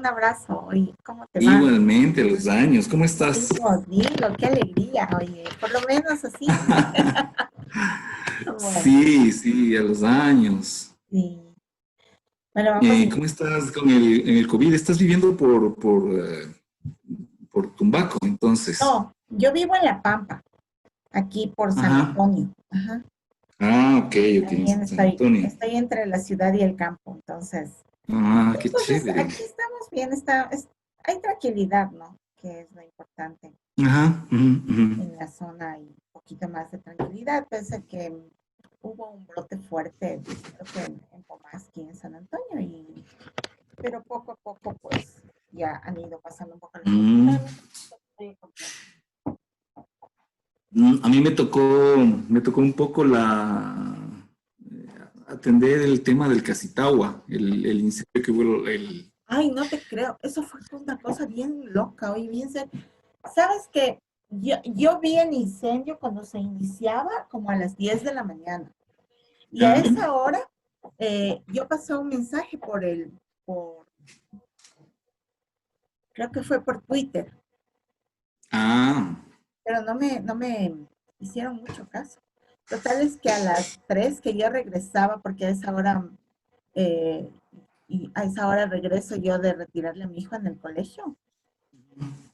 abrazo. Oye, ¿cómo te va? Igualmente, a los años, ¿cómo estás? Dilo, qué alegría, oye, por lo menos así. Bueno, Sí, sí, a los años. sí. Bueno, vamos a... ¿Cómo estás con el COVID? ¿Estás viviendo por Tumbaco, entonces? No, yo vivo en La Pampa, aquí por San Ajá. Antonio. Ajá. Ah, ok, ok, en También San Antonio. estoy entre la ciudad y el campo, entonces. Ah, qué Entonces, chévere. aquí estamos bien, hay tranquilidad, ¿no? Que es lo importante. Ajá, ujú, ujú. En la zona hay un poquito más de tranquilidad, pese a que hubo un brote fuerte, creo que en Pomasqui, en San Antonio, pero poco a poco, pues, ya han ido pasando un poco las cosas. Mm, Pero estoy contenta. a mí me tocó un poco eh, atender el tema del Casitagua, el incendio que hubo, Ay, no te creo, eso fue una cosa bien loca, oye, bien serio. ¿Sabes qué? Yo vi el incendio cuando se iniciaba como a las 10 de la mañana. Y a ah, esa hora yo pasé un mensaje por, creo que fue por Twitter, ah, pero no me hicieron mucho caso. Total es que a las 3 que yo regresaba, porque eh, a esa hora regreso yo de retirarle a mi hijo en el colegio,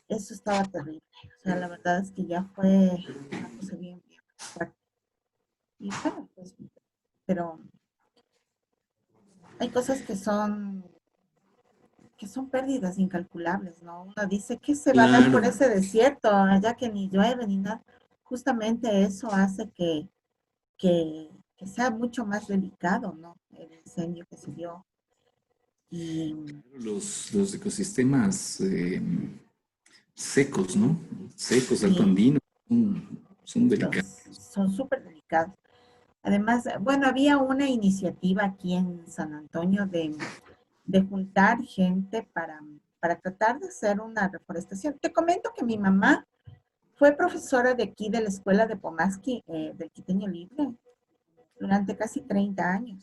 eso estaba terrible. O sea, la verdad es que ya fue una cosa bien, bien fuerte. Y bueno, pues, pero hay cosas que son pérdidas incalculables, ¿no? Uno dice, ¿qué se va a dar claro. por ese desierto, allá que ni llueve ni nada? Justamente eso hace que sea mucho más delicado, ¿no? El incendio que se dio. Y Los ecosistemas secos, ¿no? Secos, sí, altoandinos, son delicados. son súper delicados. Además, bueno, había una iniciativa aquí en San Antonio de juntar gente para tratar de hacer una reforestación. Te comento que mi mamá fue profesora de aquí de la escuela de Pomasqui, del Quiteño Libre, durante casi 30 años.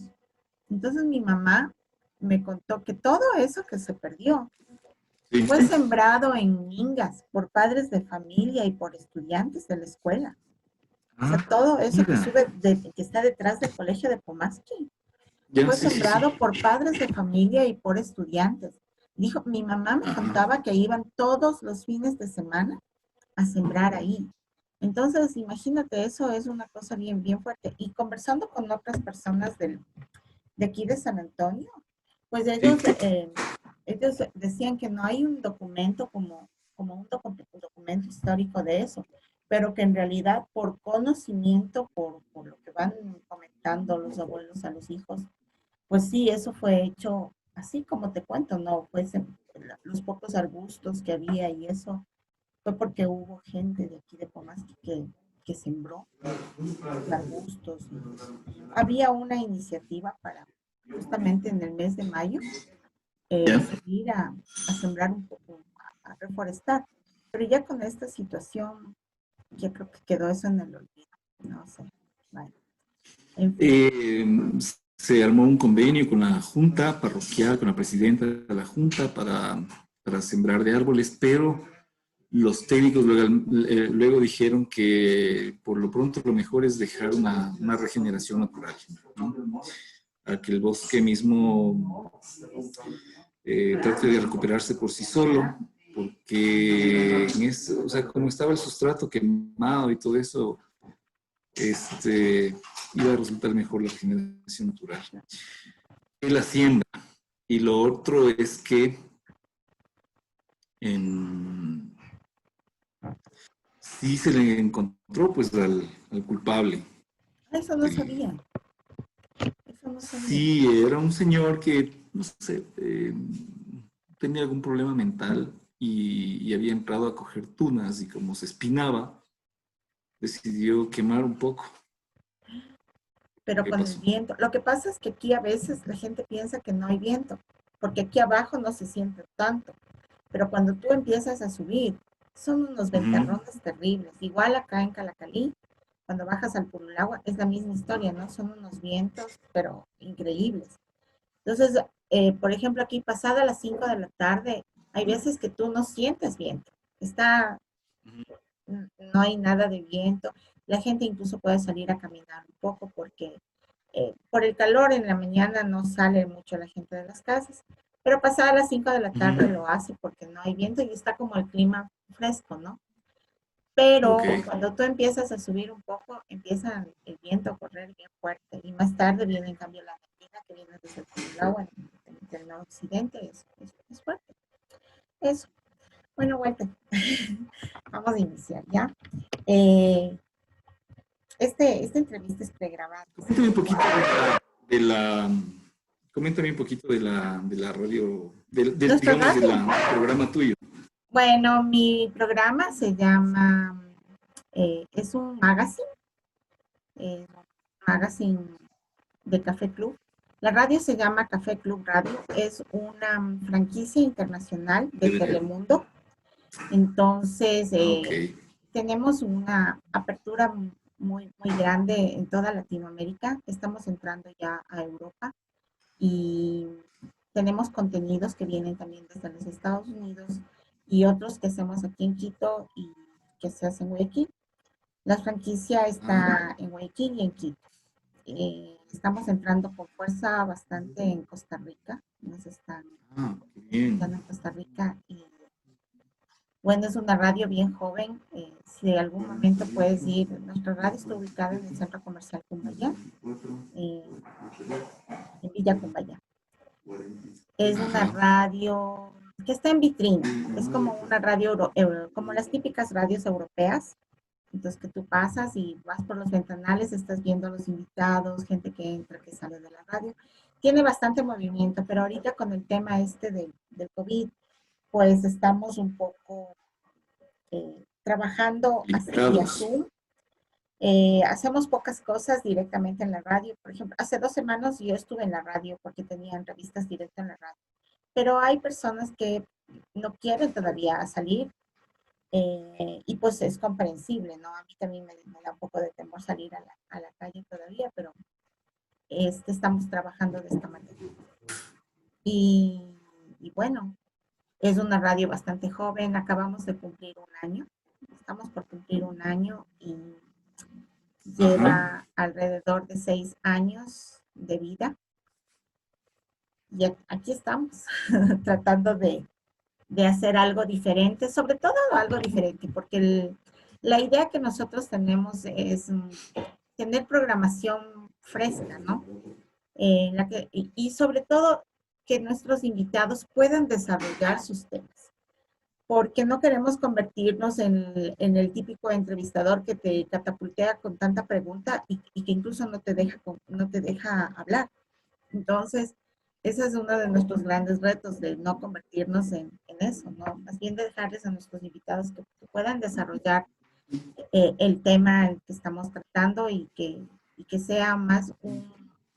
Entonces mi mamá me contó que todo eso que se perdió Sí. fue sembrado en mingas por padres de familia y por estudiantes de la escuela. O sea, Ah, todo eso que mira. que está detrás del colegio de Pomasqui, Ya, fue sí, sí, sí. sembrado por padres de familia y por estudiantes. Dijo, mi mamá me Ajá. contaba que iban todos los fines de semana a sembrar ahí. Entonces, imagínate, eso es una cosa bien, bien fuerte. Y conversando con otras personas de aquí de San Antonio, pues Sí. ellos decían que no hay un documento como un documento histórico de eso, pero que en realidad por conocimiento, por lo que van comentando los abuelos a los hijos, pues sí, eso fue hecho así como te cuento, ¿no? Pues los pocos arbustos que había y eso fue porque hubo gente de aquí de Pomasqui que sembró los arbustos. Había una iniciativa para justamente en el mes de mayo Ya. salir a sembrar un poco, a reforestar. Pero ya con esta situación, ya creo que quedó eso en el olvido. No sé. Bueno, en fin. Eh, Se armó un convenio con la Junta Parroquial, con la presidenta de la Junta para sembrar de árboles, pero los técnicos luego dijeron que por lo pronto lo mejor es dejar una regeneración natural, ¿no? A que el bosque mismo trate de recuperarse por sí solo, porque o sea, como estaba el sustrato quemado y todo eso, iba a resultar mejor la regeneración natural. Y la siembra. Y lo otro es que en, sí se le encontró pues al culpable. Eso no Del, sabía. Eso no sabía. sí, era un señor que, no sé, tenía algún problema mental y había entrado a coger tunas y como se espinaba, decidió quemar un poco. Pero ¿Qué con el pasó? viento. Lo que pasa es que aquí a veces la gente piensa que no hay viento, porque aquí abajo no se siente tanto. Pero cuando tú empiezas a subir, son unos Ujú. ventarrones terribles. Igual acá en Calacalí, cuando bajas al Purulagua, es la misma historia, ¿no? Son unos vientos, pero increíbles. Entonces, por ejemplo, aquí pasada las 5 de la tarde, hay veces que tú no sientes viento. Está, no hay nada de viento. La gente incluso puede salir a caminar un poco porque por el calor en la mañana no sale mucho la gente de las casas, pero pasada las 5 de la tarde lo hace porque no hay viento y está como el clima fresco, ¿no? Pero Ok. cuando tú empiezas a subir un poco, empieza el viento a correr bien fuerte y más tarde viene en cambio la neblina que viene desde el agua del occidente, es fuerte. Eso. Bueno, Walter, vamos a iniciar, ¿ya? Eh, esta entrevista es pregrabada. Coméntame un poquito de la, coméntame un poquito de la radio, Nuestra digamos, del radio. programa tuyo. Bueno, mi programa se llama, es un magazine de Café Club. La radio se llama Café Club Radio, es una franquicia internacional de Telemundo. Entonces, Ok. tenemos una apertura muy grande en toda Latinoamérica. Estamos entrando ya a Europa y tenemos contenidos que vienen también desde los Estados Unidos y otros que hacemos aquí en Quito y que se hacen en Guayaquil. La franquicia Ah, está en Guayaquil y en Quito. Estamos entrando con fuerza bastante en Costa Rica. Nos están qué bien. entrando en Costa Rica y bueno, es una radio bien joven. Si de algún momento puedes ir, nuestra radio está ubicada en el Centro Comercial Cumbayá, eh, en Villa Cumbayá. Es una Ajá. radio que está en vitrina. Es como una radio, como las típicas radios europeas. Entonces que tú pasas y vas por los ventanales, estás viendo a los invitados, gente que entra, que sale de la radio. Tiene bastante movimiento, pero ahorita con el tema este del COVID, pues estamos un poco trabajando así vía Limitados. Zoom. Hacemos pocas cosas directamente en la radio. Por ejemplo, hace 2 semanas yo estuve en la radio porque tenía entrevistas directas en la radio. Pero hay personas que no quieren todavía salir y pues es comprensible, ¿no? A mí también me da un poco de temor salir a la calle todavía, pero estamos trabajando de esta manera. Y, y bueno, es una radio bastante joven, acabamos de cumplir un año, estamos por cumplir un año y Ajá. lleva alrededor de 6 años de vida. Y aquí estamos tratando de hacer algo diferente, sobre todo algo diferente, porque la idea que nosotros tenemos es tener programación fresca, ¿no? Y sobre todo que nuestros invitados puedan desarrollar sus temas, porque no queremos convertirnos en el típico entrevistador que te catapultea con tanta pregunta y que incluso no te deja hablar. Entonces, ese es uno de nuestros grandes retos, de no convertirnos en eso, ¿no? Más bien de dejarles a nuestros invitados que puedan desarrollar el tema que estamos tratando y que sea más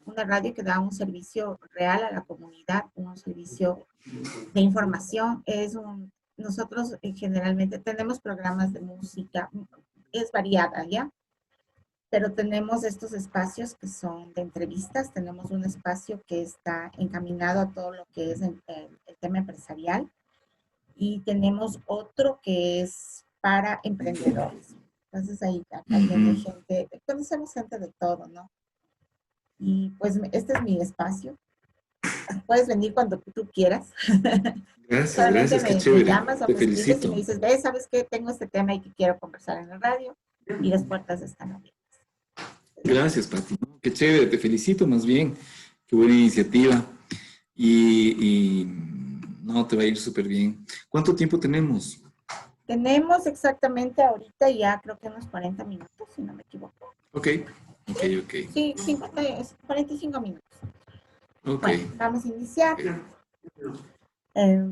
una radio que da un servicio real a la comunidad, un servicio de información. Nosotros generalmente tenemos programas de música, es variada, ¿ya? Pero tenemos estos espacios que son de entrevistas, tenemos un espacio que está encaminado a todo lo que es el tema empresarial y tenemos otro que es para emprendedores. Entonces ahí acá viene Ujú. gente, conocemos gente de todo, ¿no? Y pues este es mi espacio. Puedes venir cuando tú quieras. Gracias, Solamente gracias, qué me chévere. llamas o Te me escribes y me felicito. dices, ve, ¿sabes qué? Tengo este tema y que quiero conversar en la radio y las puertas están abiertas. Gracias, Pati. Qué chévere, te felicito más bien. Qué buena iniciativa. Y no, te va a ir súper bien. ¿Cuánto tiempo tenemos? Tenemos exactamente ahorita ya creo que unos 40 minutos, si no me equivoco. Ok, ok, Sí, ok. sí, 45 minutos. Ok. Bueno, vamos a iniciar. Ok. Eh,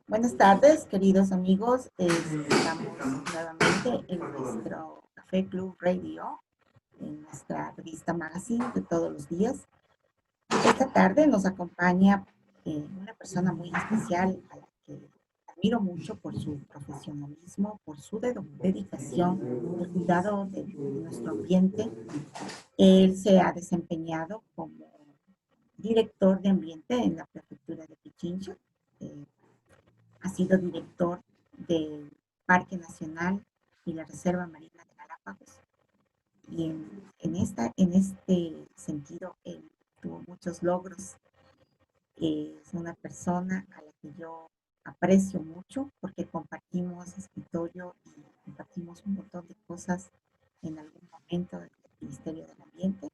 Buenas tardes, queridos amigos. Estamos nuevamente en nuestro Café Club Radio, en nuestra revista Magazine de todos los días. Esta tarde nos acompaña una persona muy especial a la que admiro mucho por su profesionalismo, por su dedicación, el cuidado de nuestro ambiente. Él se ha desempeñado como director de ambiente en la prefectura de Pichincha. Eh, ha sido director del Parque Nacional y la Reserva Marina de Galápagos. Y en este sentido, él tuvo muchos logros. Es una persona a la que yo aprecio mucho porque compartimos escritorio y compartimos un montón de cosas en algún momento del Ministerio del Ambiente.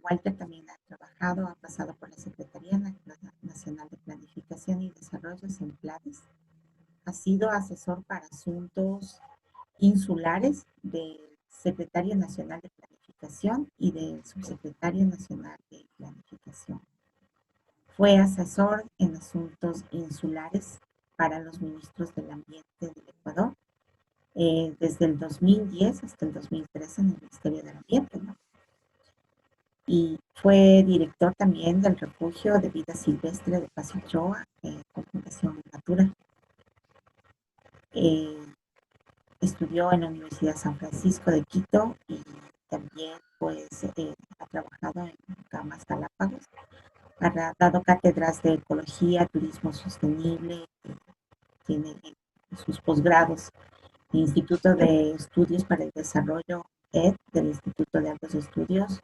Walter también ha trabajado, ha pasado por la Secretaría Nacional de Planificación y Desarrollo, SEMPLADES. Ha sido asesor para asuntos insulares del Secretario Nacional de Planificación y del Subsecretario Nacional de Planificación. Fue asesor en asuntos insulares para los ministros del Ambiente del Ecuador, desde el 2010 hasta el 2013 en el Ministerio del Ambiente, ¿no? Y fue director también del Refugio de Vida Silvestre de Pasochoa, con Fundación Natura. Estudió en la Universidad San Francisco de Quito y también pues ha trabajado en Camas Galápagos. Ha dado cátedras de ecología, turismo sostenible, tiene sus posgrados en el Instituto de Estudios para el Desarrollo, ED, del Instituto de Altos Estudios.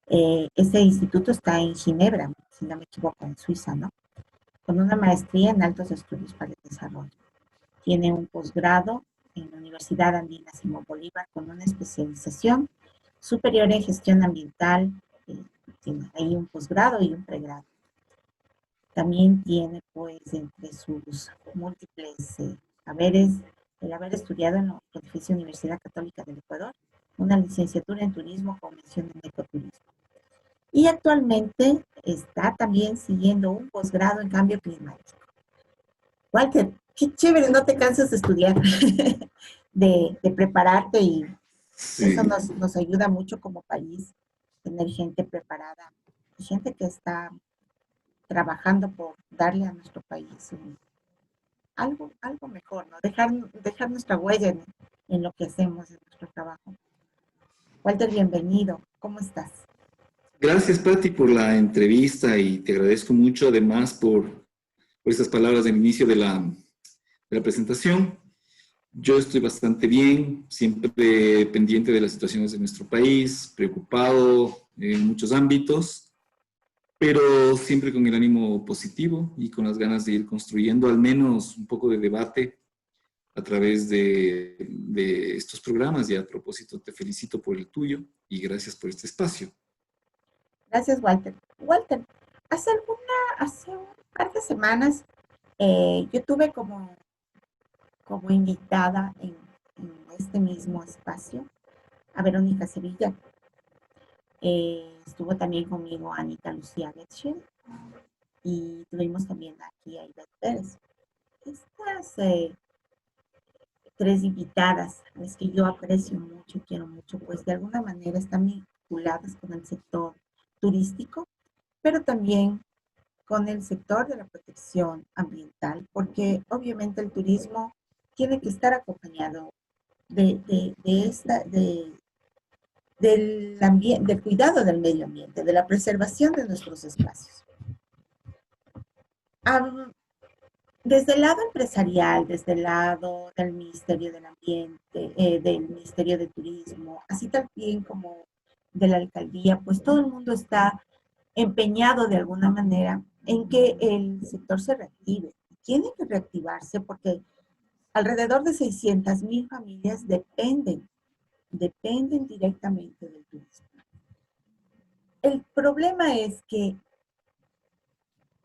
Ese instituto está en Ginebra, si no me equivoco, en Suiza, ¿no? Con una maestría en Altos Estudios para el Desarrollo. Tiene un posgrado en la Universidad Andina Simón Bolívar con una especialización superior en gestión ambiental. Tiene ahí un posgrado y un pregrado. También tiene, pues, entre sus múltiples haberes, el haber estudiado en la Pontificia Universidad Católica del Ecuador, una licenciatura en turismo con mención en ecoturismo. Y actualmente está también siguiendo un posgrado en cambio climático. Walter, qué chévere, no te cansas de estudiar, de prepararte, y eso Sí. nos ayuda mucho como país, tener gente preparada, gente que está trabajando por darle a nuestro país algo mejor, ¿no? Dejar nuestra huella en lo que hacemos, en nuestro trabajo. Walter, bienvenido. ¿Cómo estás? Gracias, Patti, por la entrevista y te agradezco mucho además por estas palabras del inicio de la presentación. Yo estoy bastante bien, siempre pendiente de las situaciones de nuestro país, preocupado en muchos ámbitos, pero siempre con el ánimo positivo y con las ganas de ir construyendo al menos un poco de debate a través de estos programas. Y a propósito, te felicito por el tuyo y gracias por este espacio. Gracias, Walter. Walter, hace un par de semanas yo tuve como invitada en este mismo espacio a Verónica Sevilla. Estuvo también conmigo Anita Lucía Getschel y tuvimos también aquí a Ivette Pérez. Estas tres invitadas, a las que yo aprecio mucho y quiero mucho, pues de alguna manera están vinculadas con el sector turístico, pero también con el sector de la protección ambiental, porque obviamente el turismo tiene que estar acompañado del cuidado del medio ambiente, de la preservación de nuestros espacios. Um, Desde el lado empresarial, desde el lado del Ministerio del Ambiente, del Ministerio de Turismo, así también como de la alcaldía, pues todo el mundo está empeñado de alguna manera en que el sector se reactive. Tiene que reactivarse porque alrededor de 600,000 familias dependen directamente del turismo. El problema es que,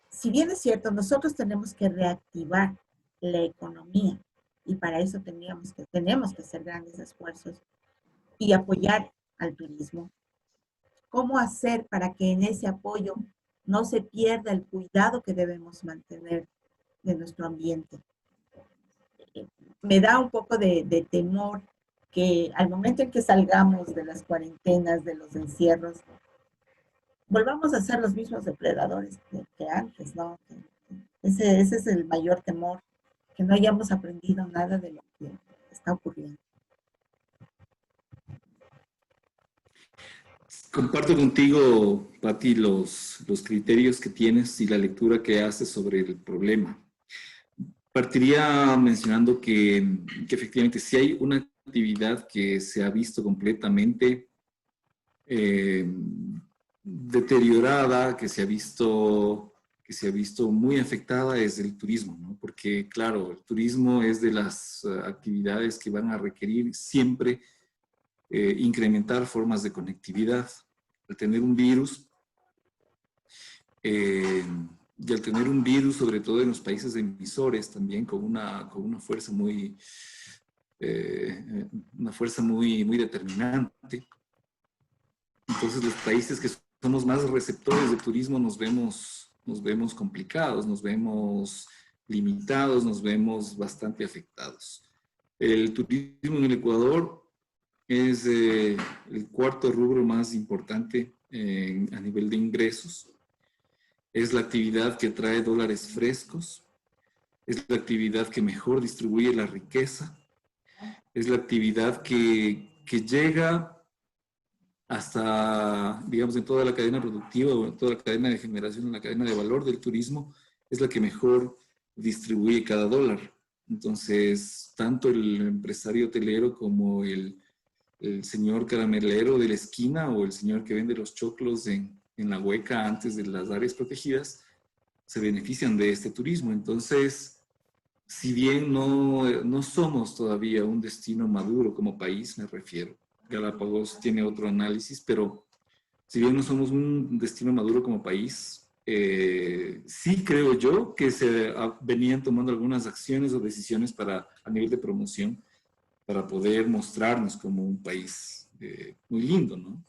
si bien es cierto, nosotros tenemos que reactivar la economía y para eso tenemos que hacer grandes esfuerzos y apoyar al turismo. ¿Cómo hacer para que en ese apoyo no se pierda el cuidado que debemos mantener de nuestro ambiente? Me da un poco de temor que al momento en que salgamos de las cuarentenas, de los encierros, volvamos a ser los mismos depredadores que antes, ¿no? Ese es el mayor temor, que no hayamos aprendido nada de lo que está ocurriendo. Comparto contigo, Patti, los criterios que tienes y la lectura que haces sobre el problema. Partiría mencionando que efectivamente si hay una actividad que se ha visto completamente eh, deteriorada, que se ha visto muy afectada es el turismo, ¿no? Porque claro, el turismo es de las actividades que van a requerir siempre incrementar formas de conectividad. Al tener un virus, eh, y al tener un virus, sobre todo en los países emisores, también con una fuerza muy determinante. Entonces los países que somos más receptores de turismo nos vemos complicados, nos vemos limitados, nos vemos bastante afectados. El turismo en el Ecuador es el cuarto rubro más importante a nivel de ingresos. Es la actividad que trae dólares frescos, es la actividad que mejor distribuye la riqueza, es la actividad que llega hasta, digamos, en toda la cadena productiva o en toda la cadena de generación, en la cadena de valor del turismo, es la que mejor distribuye cada dólar. Entonces, tanto el empresario hotelero como el señor caramelero de la esquina o el señor que vende los choclos en la hueca antes de las áreas protegidas, se benefician de este turismo. Entonces, si bien no somos todavía un destino maduro como país, me refiero, Galápagos tiene otro análisis, pero si bien no somos un destino maduro como país, sí creo yo que venían tomando algunas acciones o decisiones a nivel de promoción para poder mostrarnos como un país muy lindo, ¿no?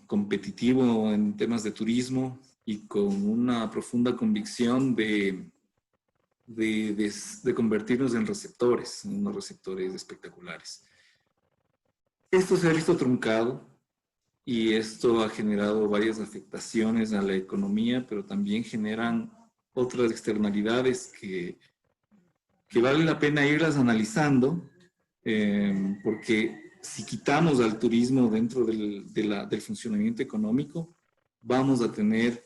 Competitivo en temas de turismo y con una profunda convicción de convertirnos en receptores, en unos receptores espectaculares. Esto se ha visto truncado y esto ha generado varias afectaciones a la economía, pero también generan otras externalidades que vale la pena irlas analizando, porque si quitamos al turismo dentro del funcionamiento económico, vamos a tener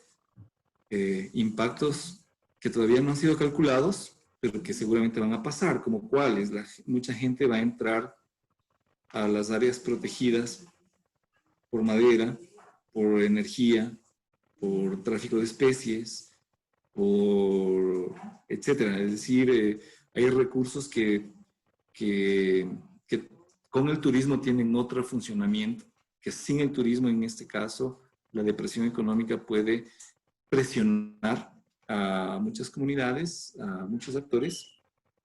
impactos que todavía no han sido calculados, pero que seguramente van a pasar, como cuáles. Mucha gente va a entrar a las áreas protegidas por madera, por energía, por tráfico de especies, por etcétera. Es decir, hay recursos que con el turismo tienen otro funcionamiento, que sin el turismo, en este caso, la depresión económica puede presionar a muchas comunidades, a muchos actores,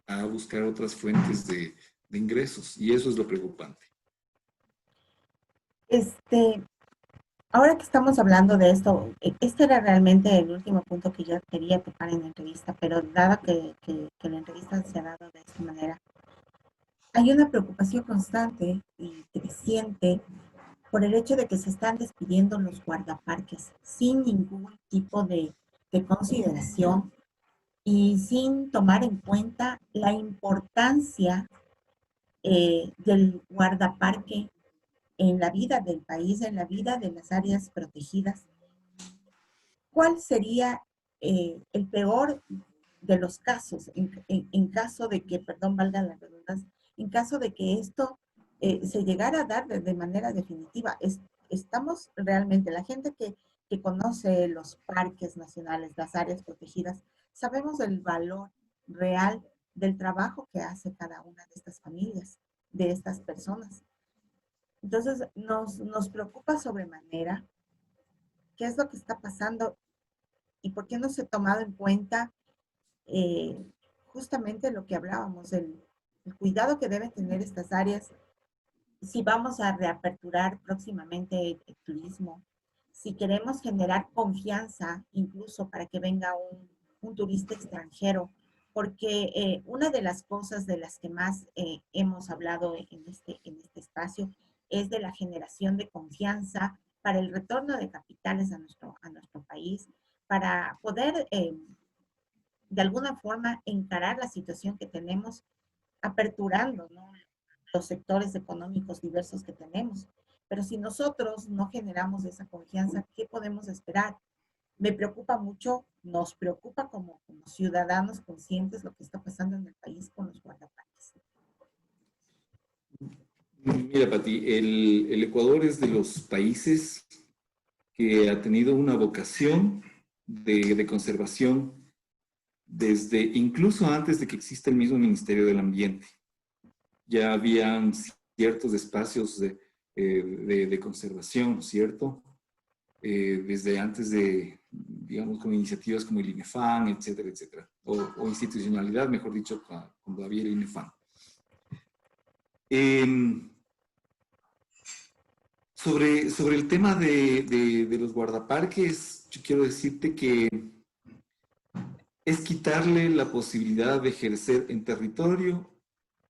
a buscar otras fuentes de ingresos. Y eso es lo preocupante. Este, Ahora que estamos hablando de esto, este era realmente el último punto que yo quería tocar en la entrevista, pero dado que la entrevista se ha dado de esta manera, hay una preocupación constante y creciente por el hecho de que se están despidiendo los guardaparques sin ningún tipo de consideración y sin tomar en cuenta la importancia del guardaparque en la vida del país, en la vida de las áreas protegidas. ¿Cuál sería el peor de los casos en caso de que, perdón, valga la redundancia, en caso de que esto se llegara a dar de manera definitiva? Estamos realmente, la gente que conoce los parques nacionales, las áreas protegidas, sabemos el valor real del trabajo que hace cada una de estas familias, de estas personas. Entonces, nos preocupa sobremanera qué es lo que está pasando y por qué no se ha tomado en cuenta eh, justamente lo que hablábamos, el cuidado que deben tener estas áreas si vamos a reaperturar próximamente el turismo, si queremos generar confianza incluso para que venga un turista extranjero, porque una de las cosas de las que más hemos hablado en este espacio es de la generación de confianza para el retorno de capitales a nuestro país, para poder de alguna forma encarar la situación que tenemos aperturando, ¿no?, los sectores económicos diversos que tenemos. Pero si nosotros no generamos esa confianza, ¿qué podemos esperar? Me preocupa mucho, nos preocupa como ciudadanos conscientes lo que está pasando en el país con los guardaparques. Mira, Pati, el Ecuador es de los países que ha tenido una vocación de conservación desde incluso antes de que exista el mismo Ministerio del Ambiente. Ya habían ciertos espacios de conservación, ¿cierto? Desde antes de, digamos, con iniciativas como el INEFAN, etcétera, etcétera. O institucionalidad, mejor dicho, cuando había el INEFAN. Sobre el tema de los guardaparques, yo quiero decirte que es quitarle la posibilidad de ejercer en territorio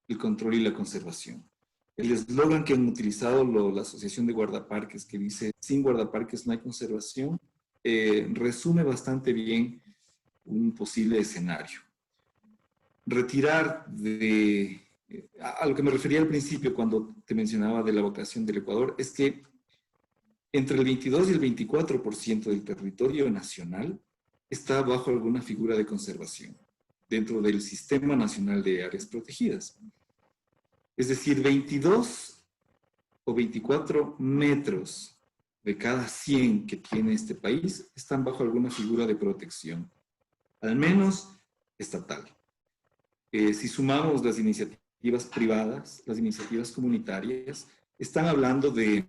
el control y la conservación. El eslogan que han utilizado la Asociación de Guardaparques, que dice, sin guardaparques no hay conservación, resume bastante bien un posible escenario. Retirar a lo que me refería al principio cuando te mencionaba de la vocación del Ecuador, es que entre el 22 y el 24% del territorio nacional está bajo alguna figura de conservación dentro del Sistema Nacional de Áreas Protegidas. Es decir, 22 o 24 metros de cada 100 que tiene este país están bajo alguna figura de protección, al menos estatal. Si sumamos las iniciativas privadas, las iniciativas comunitarias, están hablando de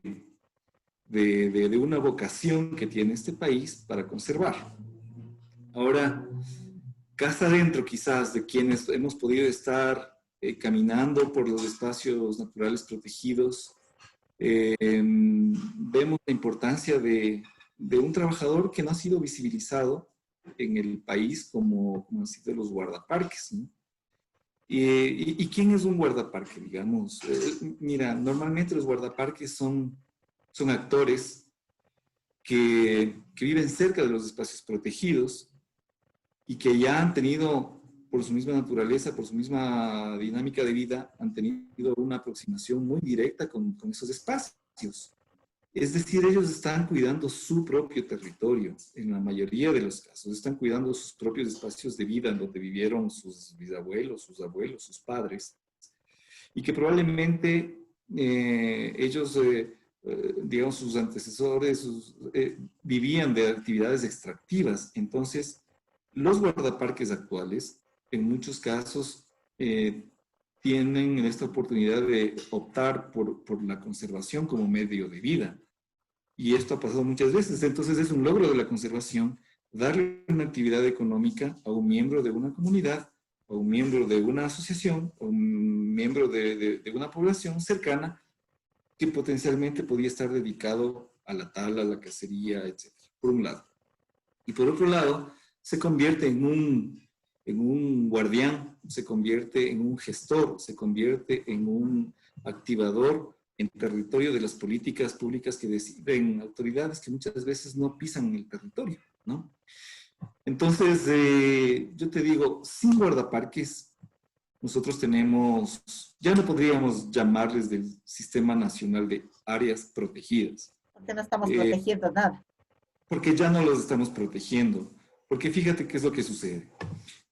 una vocación que tiene este país para conservar. Ahora, casa adentro quizás de quienes hemos podido estar caminando por los espacios naturales protegidos, vemos la importancia de un trabajador que no ha sido visibilizado en el país como han sido los guardaparques, ¿no? ¿Y quién es un guardaparque, digamos? Mira, normalmente los guardaparques son actores que viven cerca de los espacios protegidos y que ya han tenido, por su misma naturaleza, por su misma dinámica de vida, han tenido una aproximación muy directa con esos espacios. Es decir, ellos están cuidando su propio territorio, en la mayoría de los casos, están cuidando sus propios espacios de vida en donde vivieron sus bisabuelos, sus abuelos, sus padres, y que probablemente ellos, digamos, sus antecesores, vivían de actividades extractivas. Entonces, los guardaparques actuales, en muchos casos, tienen esta oportunidad de optar por la conservación como medio de vida. Y esto ha pasado muchas veces. Entonces es un logro de la conservación darle una actividad económica a un miembro de una comunidad, a un miembro de una asociación, a un miembro de una población cercana que potencialmente podía estar dedicado a la tala, a la cacería, etc. Por un lado. Y por otro lado, se convierte en un guardián, se convierte en un gestor, se convierte en un activador en territorio de las políticas públicas que deciden autoridades que muchas veces no pisan el territorio, ¿no? Entonces, yo te digo, sin guardaparques, nosotros tenemos, ya no podríamos llamarles del Sistema Nacional de Áreas Protegidas. Porque no estamos protegiendo nada. Porque ya no los estamos protegiendo. Porque fíjate qué es lo que sucede.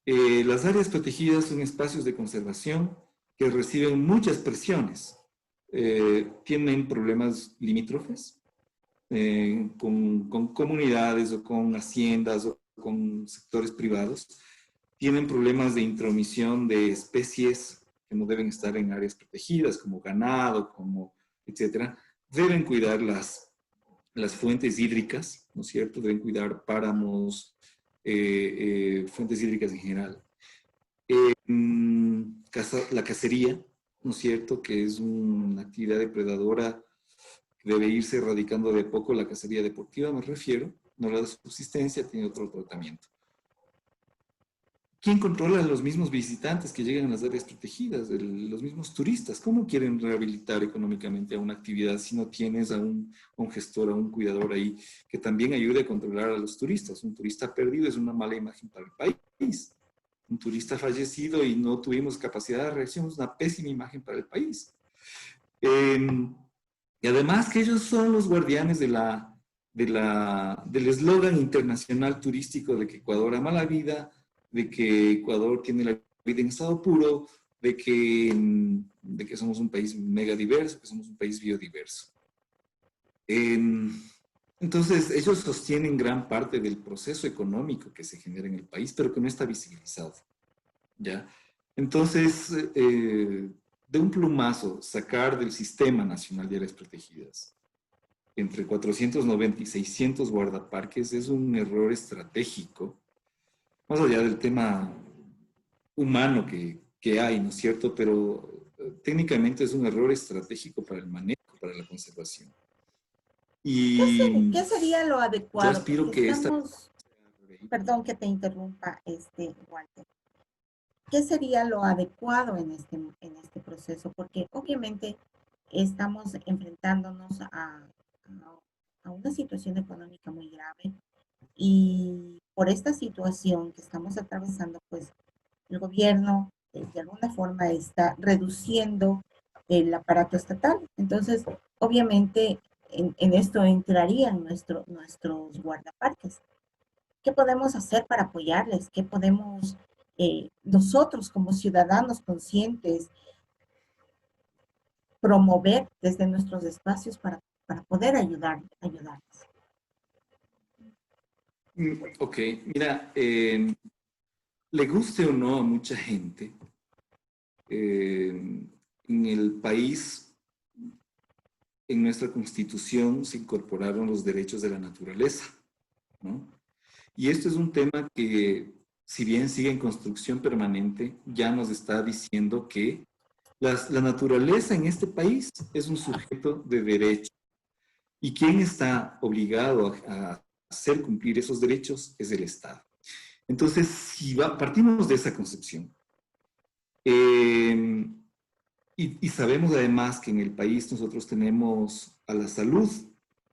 Las áreas protegidas son espacios de conservación que reciben muchas presiones. Tienen problemas limítrofes con comunidades o con haciendas o con sectores privados. Tienen problemas de intromisión de especies que no deben estar en áreas protegidas, como ganado, como etcétera. Deben cuidar las fuentes hídricas, ¿no es cierto? Deben cuidar páramos, fuentes hídricas en general. La cacería, ¿no es cierto? Que es una actividad depredadora que debe irse erradicando de a poco. La cacería deportiva, me refiero, no la de subsistencia, tiene otro tratamiento. ¿Quién controla a los mismos visitantes que llegan a las áreas protegidas? Los mismos turistas. ¿Cómo quieren rehabilitar económicamente a una actividad si no tienes a un gestor, a un cuidador ahí que también ayude a controlar a los turistas? Un turista perdido es una mala imagen para el país. Un turista fallecido y no tuvimos capacidad de reacción es una pésima imagen para el país. Y además que ellos son los guardianes del eslogan internacional turístico de que Ecuador ama la vida, de que Ecuador tiene la vida en estado puro, de que somos un país mega diverso, que somos un país biodiverso. Entonces, ellos sostienen gran parte del proceso económico que se genera en el país, pero que no está visibilizado, ¿ya? Entonces, de un plumazo, sacar del Sistema Nacional de Áreas Protegidas entre 490 y 600 guardaparques es un error estratégico, más allá del tema humano que hay, ¿no es cierto? Pero técnicamente es un error estratégico para el manejo, para la conservación. Y ¿Qué sería lo yo adecuado? aspiro Porque que esta... perdón que te interrumpa, Walter. ¿Qué sería lo adecuado en este proceso? Porque obviamente estamos enfrentándonos a una situación económica muy grave y por esta situación que estamos atravesando, pues el gobierno de alguna forma está reduciendo el aparato estatal. Entonces, obviamente en esto entrarían nuestros guardaparques. ¿Qué podemos hacer para apoyarles? ¿Qué podemos nosotros como ciudadanos conscientes promover desde nuestros espacios para poder ayudarles? Ok, mira, le guste o no a mucha gente, en el país, en nuestra constitución se incorporaron los derechos de la naturaleza, ¿no? Y esto es un tema que, si bien sigue en construcción permanente, ya nos está diciendo que la naturaleza en este país es un sujeto de derecho. Y quien está obligado a hacer cumplir esos derechos es el Estado. Entonces, si partimos de esa concepción, eh, y sabemos además que en el país nosotros tenemos a la salud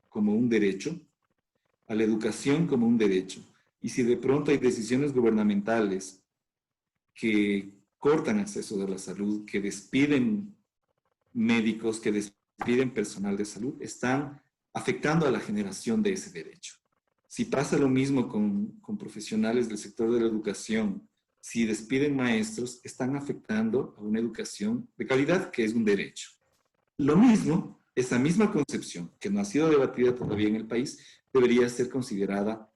como un derecho, a la educación como un derecho, y si de pronto hay decisiones gubernamentales que cortan acceso a la salud, que despiden médicos, que despiden personal de salud, están afectando a la generación de ese derecho. Si pasa lo mismo con profesionales del sector de la educación, si despiden maestros, están afectando a una educación de calidad que es un derecho. Lo mismo, esa misma concepción que no ha sido debatida todavía en el país, debería ser considerada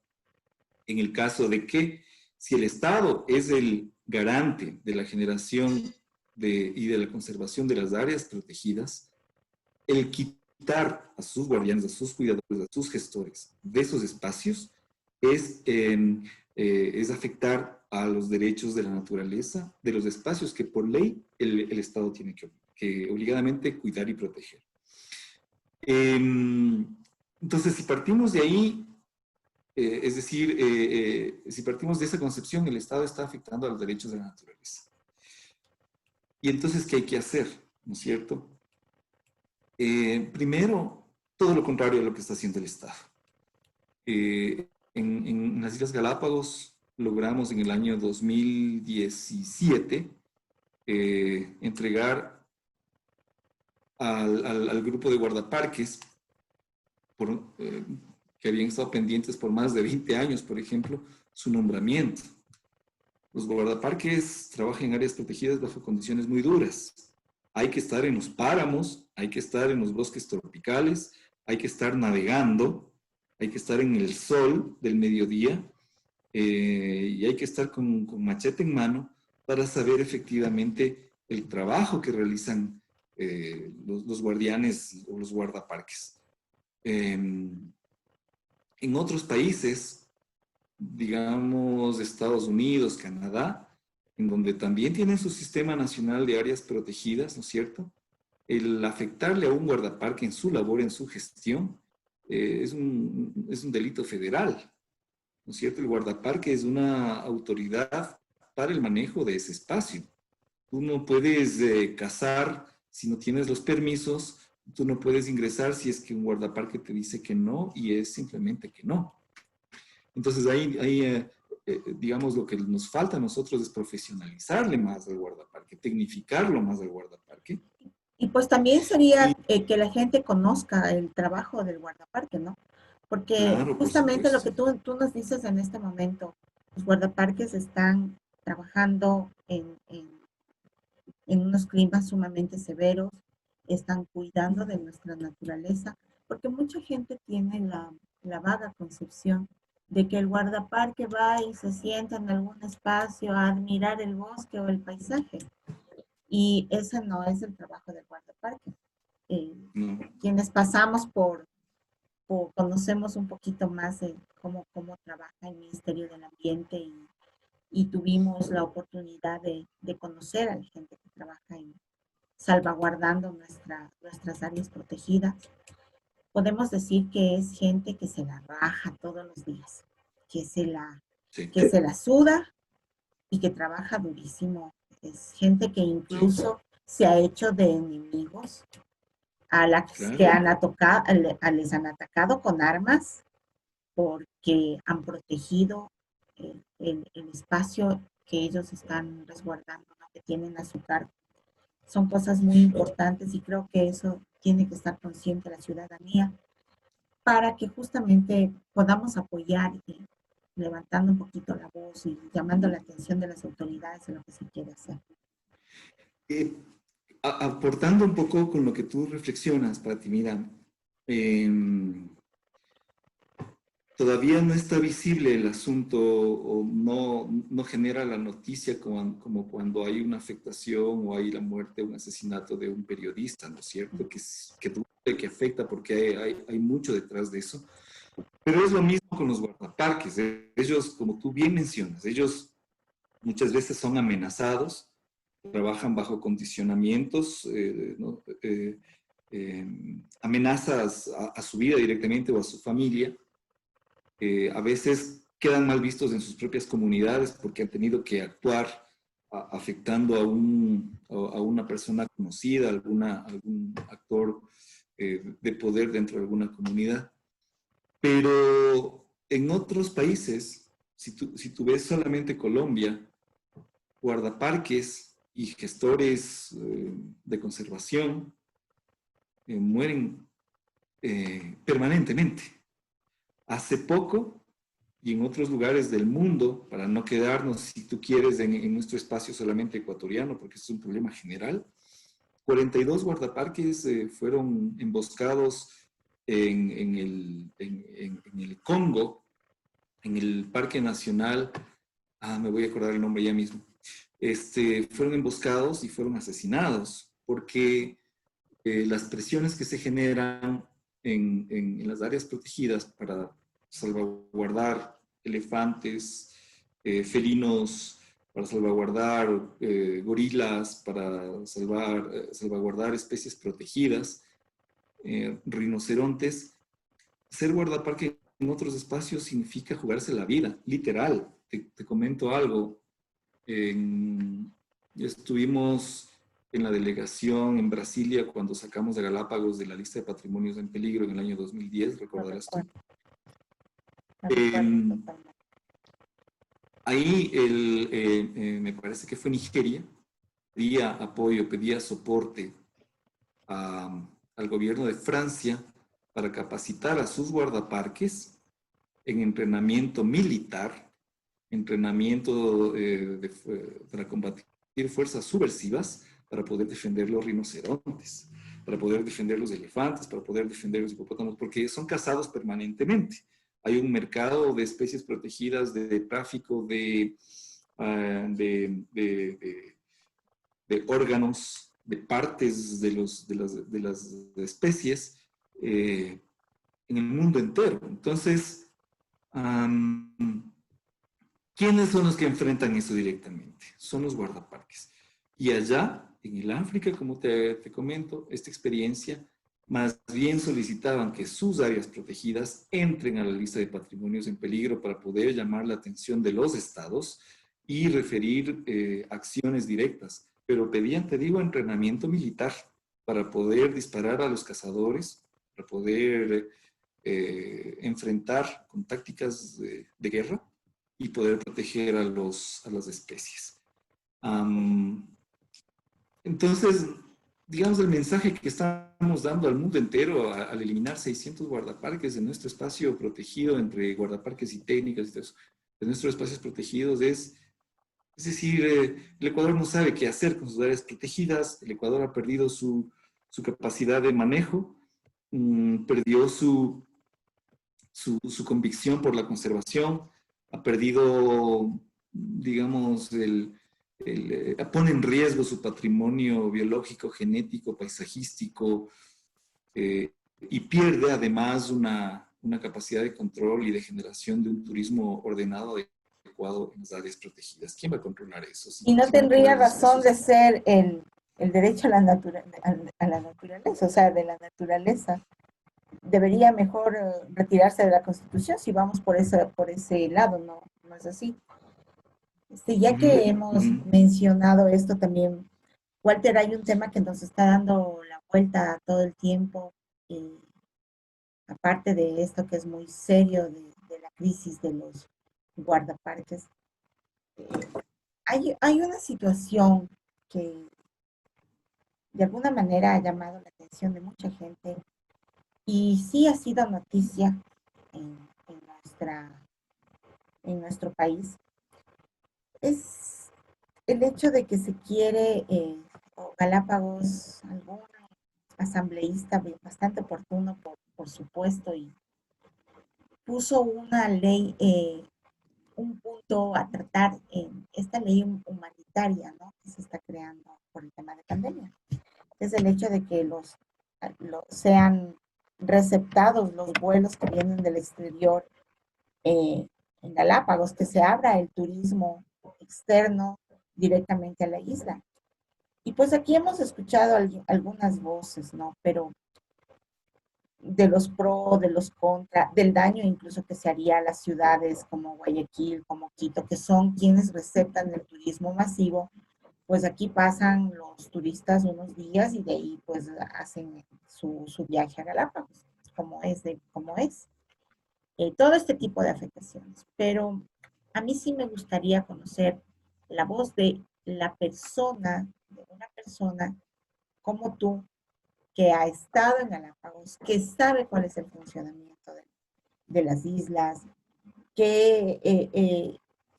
en el caso de que si el Estado es el garante de la generación y de la conservación de las áreas protegidas, el quitar a sus guardianes, a sus cuidadores, a sus gestores de esos espacios es afectar a los derechos de la naturaleza, de los espacios que por ley el Estado tiene que obligadamente cuidar y proteger. Entonces, si partimos de ahí, es decir, si partimos de esa concepción, el Estado está afectando a los derechos de la naturaleza. Y entonces, ¿qué hay que hacer? ¿No es cierto? Primero, todo lo contrario a lo que está haciendo el Estado. En las Islas Galápagos logramos en el año 2017 entregar al grupo de guardaparques que habían estado pendientes por más de 20 años, por ejemplo, su nombramiento. Los guardaparques trabajan en áreas protegidas bajo condiciones muy duras. Hay que estar en los páramos, hay que estar en los bosques tropicales, hay que estar navegando, hay que estar en el sol del mediodía y hay que estar con machete en mano para saber efectivamente el trabajo que realizan los guardianes o los guardaparques. En otros países, digamos Estados Unidos, Canadá, en donde también tienen su sistema nacional de áreas protegidas, ¿no es cierto? El afectarle a un guardaparque en su labor, en su gestión, es un delito federal, ¿no es cierto? El guardaparque es una autoridad para el manejo de ese espacio. Tú no puedes cazar si no tienes los permisos, tú no puedes ingresar si es que un guardaparque te dice que no y es simplemente que no. Entonces ahí digamos, lo que nos falta a nosotros es profesionalizarle más al guardaparque, tecnificarlo más al guardaparque Y pues también sería Y que la gente conozca el trabajo del guardaparque, ¿no? Porque claro, por justamente lo supuesto. que tú nos dices en este momento, los guardaparques están trabajando en unos climas sumamente severos, están cuidando de nuestra naturaleza, porque mucha gente tiene la vaga concepción de que el guardaparque va y se sienta en algún espacio a admirar el bosque o el paisaje. Y ese no es el trabajo del guardaparque. Eh, No, quienes pasamos conocemos un poquito más de cómo trabaja el Ministerio del Ambiente y tuvimos la oportunidad de conocer a la gente que trabaja en salvaguardando nuestras áreas protegidas. Podemos decir que es gente que se la raja todos los días, que se la, sí, que se la suda y que trabaja durísimo. Es gente que sí, incluso se ha hecho de enemigos a las que claro, les han atacado con armas porque han protegido el espacio que ellos están resguardando, ¿no? Que tienen a su cargo. Son cosas muy importantes y creo que eso tiene que estar consciente la ciudadanía para que justamente podamos apoyar y levantando un poquito la voz y llamando la atención de las autoridades en lo que se quiere hacer. Eh, aportando un poco con lo que tú reflexionas, Pati, mira, em, todavía no está visible el asunto o no genera la noticia como cuando hay una afectación o hay la muerte o un asesinato de un periodista, ¿no es cierto? Que duele, que afecta porque hay mucho detrás de eso. Pero es lo mismo con los guardaparques. Ellos, como tú bien mencionas, ellos muchas veces son amenazados, trabajan bajo condicionamientos, ¿no? Amenazas a su vida directamente o a su familia. A veces quedan mal vistos en sus propias comunidades porque han tenido que actuar afectando a una persona conocida, algún actor de poder dentro de alguna comunidad. Pero en otros países, si tú ves solamente Colombia, guardaparques y gestores de conservación mueren permanentemente. Hace poco, y en otros lugares del mundo, para no quedarnos, si tú quieres, en nuestro espacio solamente ecuatoriano, porque es un problema general, 42 guardaparques fueron emboscados en el Congo, en el Parque Nacional, me voy a acordar el nombre ya mismo, fueron emboscados y fueron asesinados, porque las presiones que se generan en las áreas protegidas para salvaguardar elefantes, felinos, para salvaguardar gorilas, para salvaguardar especies protegidas, rinocerontes. Ser guardaparque en otros espacios significa jugarse la vida, literal. Te comento algo. Estuvimos en la delegación en Brasilia cuando sacamos de Galápagos de la lista de patrimonios en peligro en el año 2010, Lo recordarás tú. recuerdo, lo recuerdo Eh, totalmente. ahí me parece que fue Nigeria, pedía apoyo, pedía soporte al gobierno de Francia para capacitar a sus guardaparques en entrenamiento militar, entrenamiento para combatir fuerzas subversivas, para poder defender los rinocerontes, para poder defender los elefantes, para poder defender los hipopótamos, porque son cazados permanentemente. Hay un mercado de especies protegidas, de tráfico de órganos, de partes de las especies en el mundo entero. Entonces, ¿quiénes son los que enfrentan eso directamente? Son los guardaparques. Y allá, en el África, como te comento, esta experiencia, más bien solicitaban que sus áreas protegidas entren a la lista de patrimonios en peligro para poder llamar la atención de los estados y referir acciones directas. Pero pedían, te digo, entrenamiento militar para poder disparar a los cazadores, para poder enfrentar con tácticas de guerra y poder proteger a las especies. Entonces, digamos, el mensaje que estamos dando al mundo entero al eliminar 600 guardaparques de nuestro espacio protegido, entre guardaparques y técnicas y todo eso, de nuestros espacios protegidos, es decir, el Ecuador no sabe qué hacer con sus áreas protegidas, el Ecuador ha perdido su capacidad de manejo, perdió su convicción por la conservación, ha perdido, digamos, pone en riesgo su patrimonio biológico, genético, paisajístico, y pierde además una capacidad de control y de generación de un turismo ordenado adecuado en las áreas protegidas. ¿Quién va a controlar eso Y no si no tendría poder razón esos? de ser el derecho a la, a la naturaleza, o sea, de la naturaleza. Debería mejor retirarse de la Constitución si vamos por ese lado, ¿no? No es así. Ya Ujú, que hemos ujú. mencionado esto también, Walter, hay un tema que nos está dando la vuelta todo el tiempo, y aparte de esto que es muy serio de la crisis de los guardaparques, hay una situación que de alguna manera ha llamado la atención de mucha gente y sí ha sido noticia en en nuestro país, es el hecho de que se quiere, o Galápagos, algún asambleísta bastante oportuno, por supuesto, y puso una ley, un punto a tratar en esta ley humanitaria, ¿no? Que se está creando por el tema de pandemia. Es el hecho de que sean receptados los vuelos que vienen del exterior en Galápagos, que se abra el turismo externo directamente a la isla. Y pues aquí hemos escuchado algunas voces, ¿no? Pero de los pro, de los contra, del daño incluso que se haría a las ciudades como Guayaquil, como Quito, que son quienes receptan el turismo masivo, pues aquí pasan los turistas unos días y de ahí pues hacen su viaje a Galápagos, como es. Todo este tipo de afectaciones. Pero a mí sí me gustaría conocer la voz de una persona como tú, que ha estado en Galápagos, que sabe cuál es el funcionamiento de las islas, que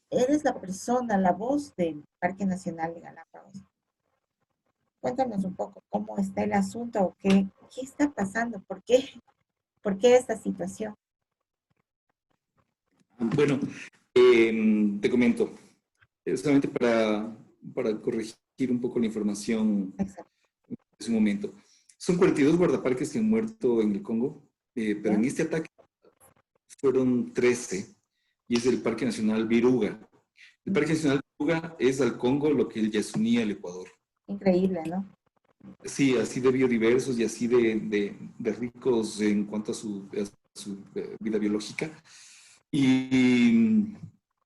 eres la persona, la voz del Parque Nacional de Galápagos. Cuéntanos un poco cómo está el asunto, o qué está pasando, por qué esta situación. Bueno, te comento, solamente para corregir un poco la información Exacto. de su momento. Son 42 guardaparques que han muerto en el Congo, pero ¿Ya? en este ataque fueron 13 y es el Parque Nacional Viruga. El Parque Nacional Viruga es al Congo lo que el Yasuní al Ecuador. Increíble, ¿no? Sí, así de biodiversos y así de ricos en cuanto a su vida biológica. Y,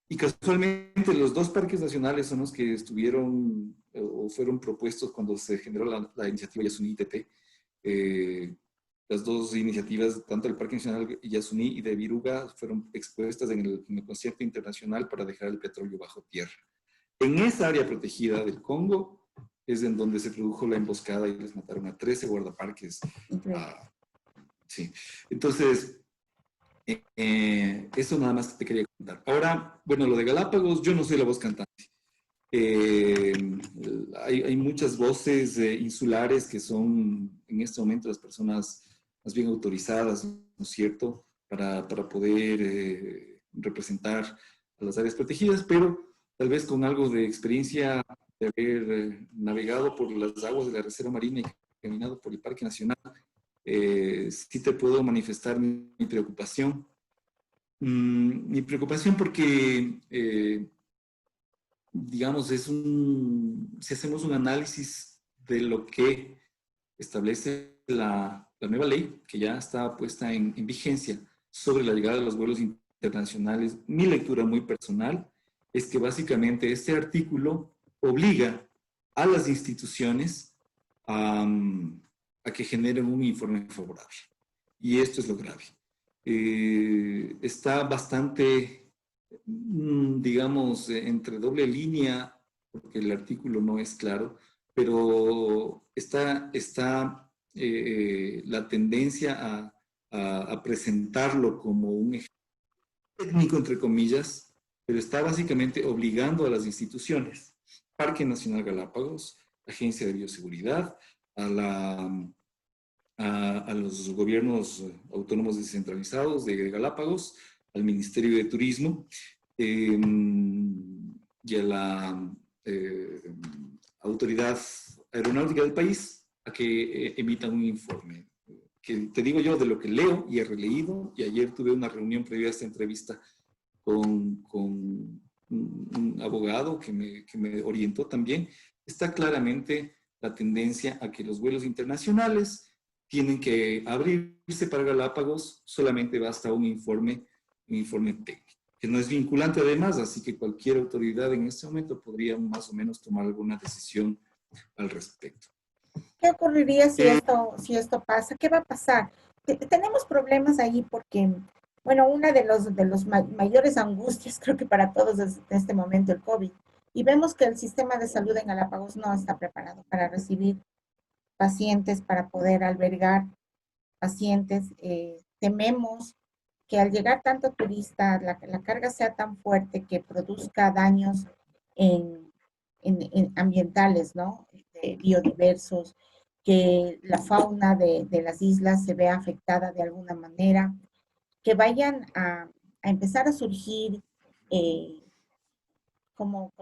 y casualmente los dos parques nacionales son los que estuvieron o fueron propuestos cuando se generó la iniciativa Yasuní ITT. Las dos iniciativas, tanto el Parque Nacional Yasuní y de Viruga, fueron expuestas en el concierto internacional para dejar el petróleo bajo tierra. En esa área protegida del Congo es en donde se produjo la emboscada y les mataron a 13 guardaparques. Increíble. Ah, sí. Entonces, eso nada más te quería contar. Ahora, bueno, lo de Galápagos, yo no soy la voz cantante. Eh, hay muchas voces insulares que son en este momento las personas más bien autorizadas, ¿no es cierto?, para poder representar a las áreas protegidas, pero tal vez con algo de experiencia de haber navegado por las aguas de la Reserva Marina y caminado por el Parque Nacional, sí te puedo manifestar mi preocupación. Mi preocupación porque digamos, si hacemos un análisis de lo que establece la nueva ley, que ya está puesta en vigencia sobre la llegada de los vuelos internacionales, mi lectura muy personal es que básicamente este artículo obliga a las instituciones a, a que generen un informe favorable. Y esto es lo grave. Está bastante digamos, entre doble línea, porque el artículo no es claro, pero está la tendencia a presentarlo como un ejemplo técnico, entre comillas, pero está básicamente obligando a las instituciones, Parque Nacional Galápagos, Agencia de Bioseguridad, a los gobiernos autónomos descentralizados de Galápagos, al Ministerio de Turismo y a la Autoridad Aeronáutica del país a que emitan un informe. Que te digo yo de lo que leo y he releído, y ayer tuve una reunión previa a esta entrevista con un abogado que me orientó también. Está claramente la tendencia a que los vuelos internacionales tienen que abrirse para Galápagos, solamente basta un informe técnico, que no es vinculante además, así que cualquier autoridad en este momento podría más o menos tomar alguna decisión al respecto. ¿Qué ocurriría si esto pasa? ¿Qué va a pasar? Tenemos problemas ahí porque, bueno, una de los mayores angustias, creo que para todos en este momento, el COVID. Y vemos que el sistema de salud en Galápagos no está preparado para recibir pacientes, para poder albergar pacientes. Tememos que al llegar tanto turista, la carga sea tan fuerte que produzca daños en ambientales, ¿no? Biodiversos, que la fauna de las islas se vea afectada de alguna manera, que vayan a empezar a surgir eh, como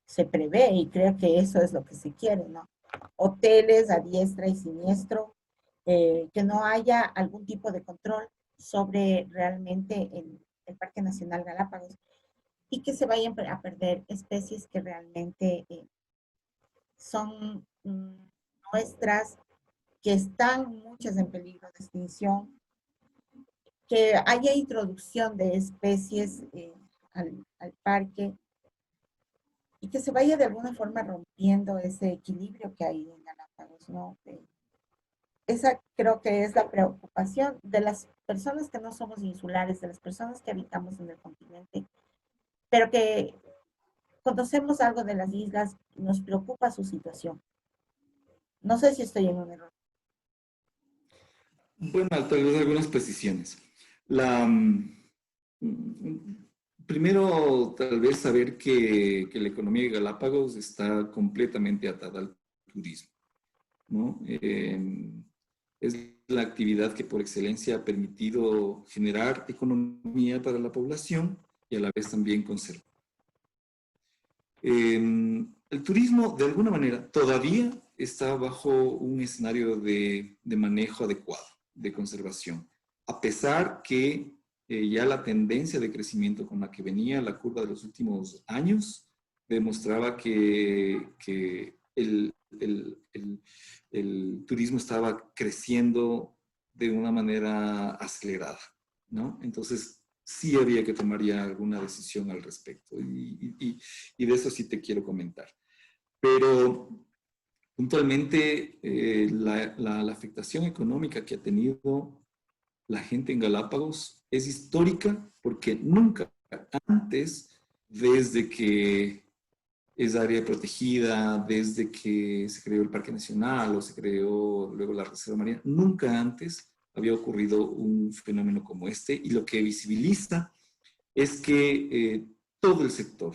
se prevé, y creo que eso es lo que se quiere, ¿no? Hoteles a diestra y siniestro, que no haya algún tipo de control sobre realmente el Parque Nacional Galápagos y que se vayan a perder especies que realmente son nuestras, que están muchas en peligro de extinción, que haya introducción de especies al parque y que se vaya de alguna forma rompiendo ese equilibrio que hay en Galápagos, ¿no? Esa creo que es la preocupación de las personas que no somos insulares, de las personas que habitamos en el continente, pero que conocemos algo de las islas, nos preocupa su situación. No sé si estoy en un error. Bueno, tal vez algunas precisiones. Primero, tal vez saber que la economía de Galápagos está completamente atada al turismo, ¿no? Es la actividad que por excelencia ha permitido generar economía para la población y a la vez también conservar. El turismo, de alguna manera, todavía está bajo un escenario de manejo adecuado, de conservación, a pesar que ya la tendencia de crecimiento con la que venía la curva de los últimos años demostraba que el turismo estaba creciendo de una manera acelerada, ¿no? Entonces, sí había que tomar ya alguna decisión al respecto y de eso sí te quiero comentar. Pero puntualmente la afectación económica que ha tenido la gente en Galápagos es histórica porque nunca antes, desde que es área protegida, desde que se creó el Parque Nacional o se creó luego la Reserva Marina, nunca antes había ocurrido un fenómeno como este, y lo que visibiliza es que todo el sector,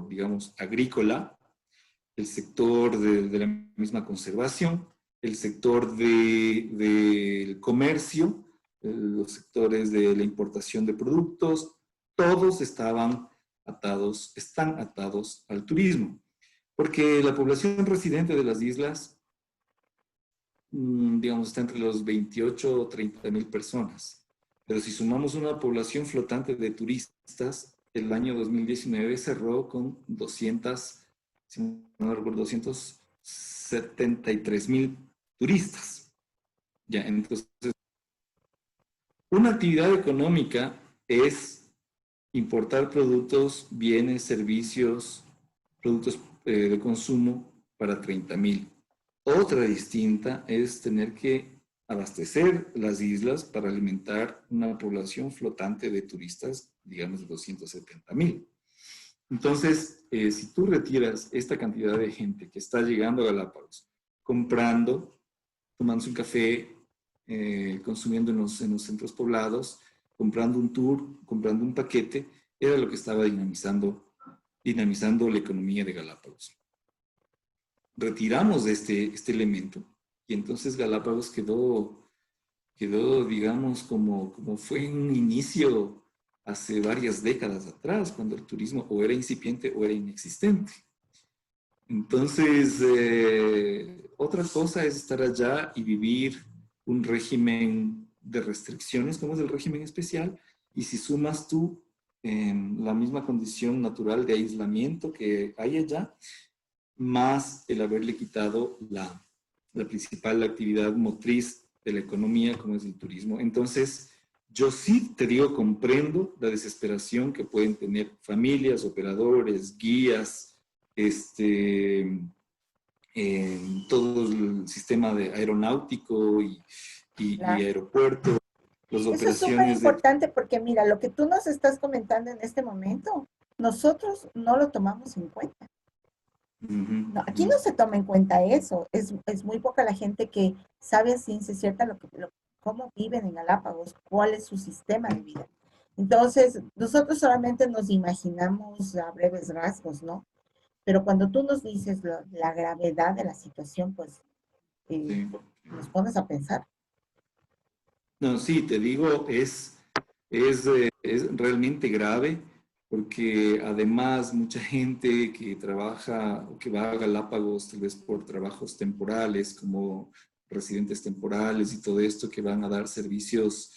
digamos, agrícola, el sector de la misma conservación, el sector del comercio, los sectores de la importación de productos, todos están atados al turismo. Porque la población residente de las islas, digamos, está entre los 28 o 30 mil personas. Pero si sumamos una población flotante de turistas, el año 2019 cerró con 273 mil turistas. Ya, entonces, una actividad económica es importar productos, bienes, servicios, productos de consumo para 30 mil. Otra distinta es tener que abastecer las islas para alimentar una población flotante de turistas, digamos, de 270 mil. Entonces, si tú retiras esta cantidad de gente que está llegando a Galápagos, comprando, tomándose un café, consumiendo en los centros poblados, comprando un tour, comprando un paquete, era lo que estaba dinamizando la economía de Galápagos. Retiramos este elemento y entonces Galápagos quedó, digamos, como fue en un inicio hace varias décadas atrás, cuando el turismo o era incipiente o era inexistente. Entonces, otra cosa es estar allá y vivir un régimen de restricciones, como es el régimen especial, y si sumas tú la misma condición natural de aislamiento que hay allá, más el haberle quitado la principal actividad motriz de la economía, como es el turismo. Entonces, yo sí te digo, comprendo la desesperación que pueden tener familias, operadores, guías, todo el sistema de aeronáutico y Claro. aeropuerto, las Eso es súper operaciones de... importante porque mira, lo que tú nos estás comentando en este momento, nosotros no lo tomamos en cuenta. Ujú, No, aquí ujú. no se toma en cuenta eso. Es muy poca la gente que sabe a ciencia cierta cómo viven en Galápagos, cuál es su sistema de vida. Entonces, nosotros solamente nos imaginamos a breves rasgos, ¿no? Pero cuando tú nos dices la gravedad de la situación, pues Sí. nos pones a pensar. No, sí, te digo, es realmente grave porque además mucha gente que trabaja o que va a Galápagos tal vez por trabajos temporales como residentes temporales y todo esto que van a dar servicios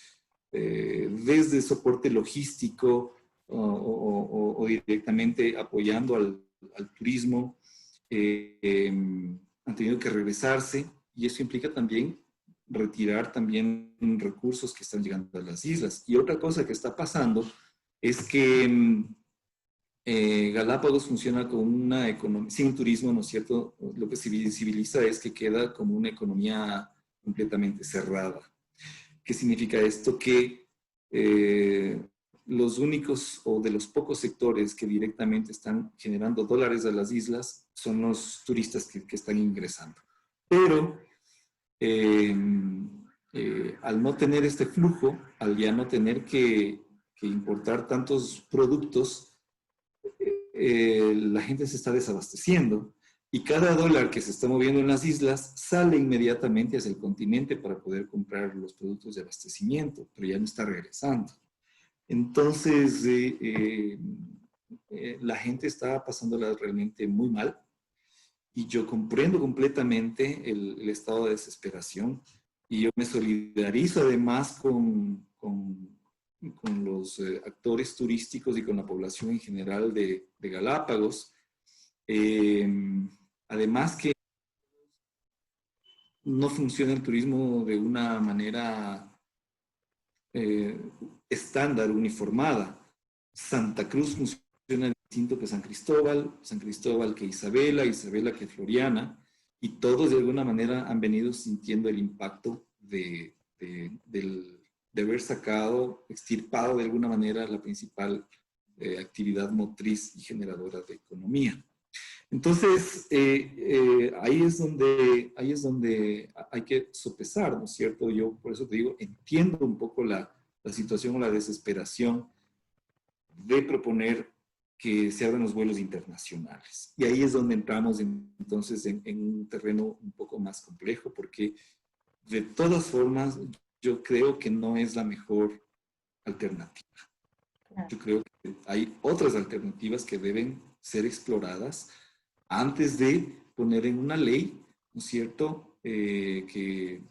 desde soporte logístico o directamente apoyando al turismo, han tenido que regresarse y eso implica también retirar también recursos que están llegando a las islas. Y otra cosa que está pasando es que Galápagos funciona como una economía, sin turismo, ¿no es cierto? Lo que se visibiliza es que queda como una economía completamente cerrada. ¿Qué significa esto? Que los únicos o de los pocos sectores que directamente están generando dólares a las islas son los turistas que están ingresando. Pero eh, al no tener este flujo, al ya no tener que importar tantos productos, la gente se está desabasteciendo y cada dólar que se está moviendo en las islas sale inmediatamente hacia el continente para poder comprar los productos de abastecimiento, pero ya no está regresando. Entonces, la gente está pasándola realmente muy mal y yo comprendo completamente el estado de desesperación y yo me solidarizo además con los actores turísticos y con la población en general de Galápagos. Eh, Además que no funciona el turismo de una manera eh, estándar, uniformada. Santa Cruz funciona distinto que San Cristóbal que Isabela, Isabela que Floriana, y todos de alguna manera han venido sintiendo el impacto de haber sacado, extirpado de alguna manera la principal actividad motriz y generadora de economía. Entonces, ahí es donde hay que sopesar, ¿no es cierto? Yo por eso te digo, entiendo un poco la situación o la desesperación de proponer que se abran los vuelos internacionales. Y ahí es donde entramos entonces en un terreno un poco más complejo, porque de todas formas yo creo que no es la mejor alternativa. Claro. Yo creo que hay otras alternativas que deben ser exploradas antes de poner en una ley, ¿no es cierto?, que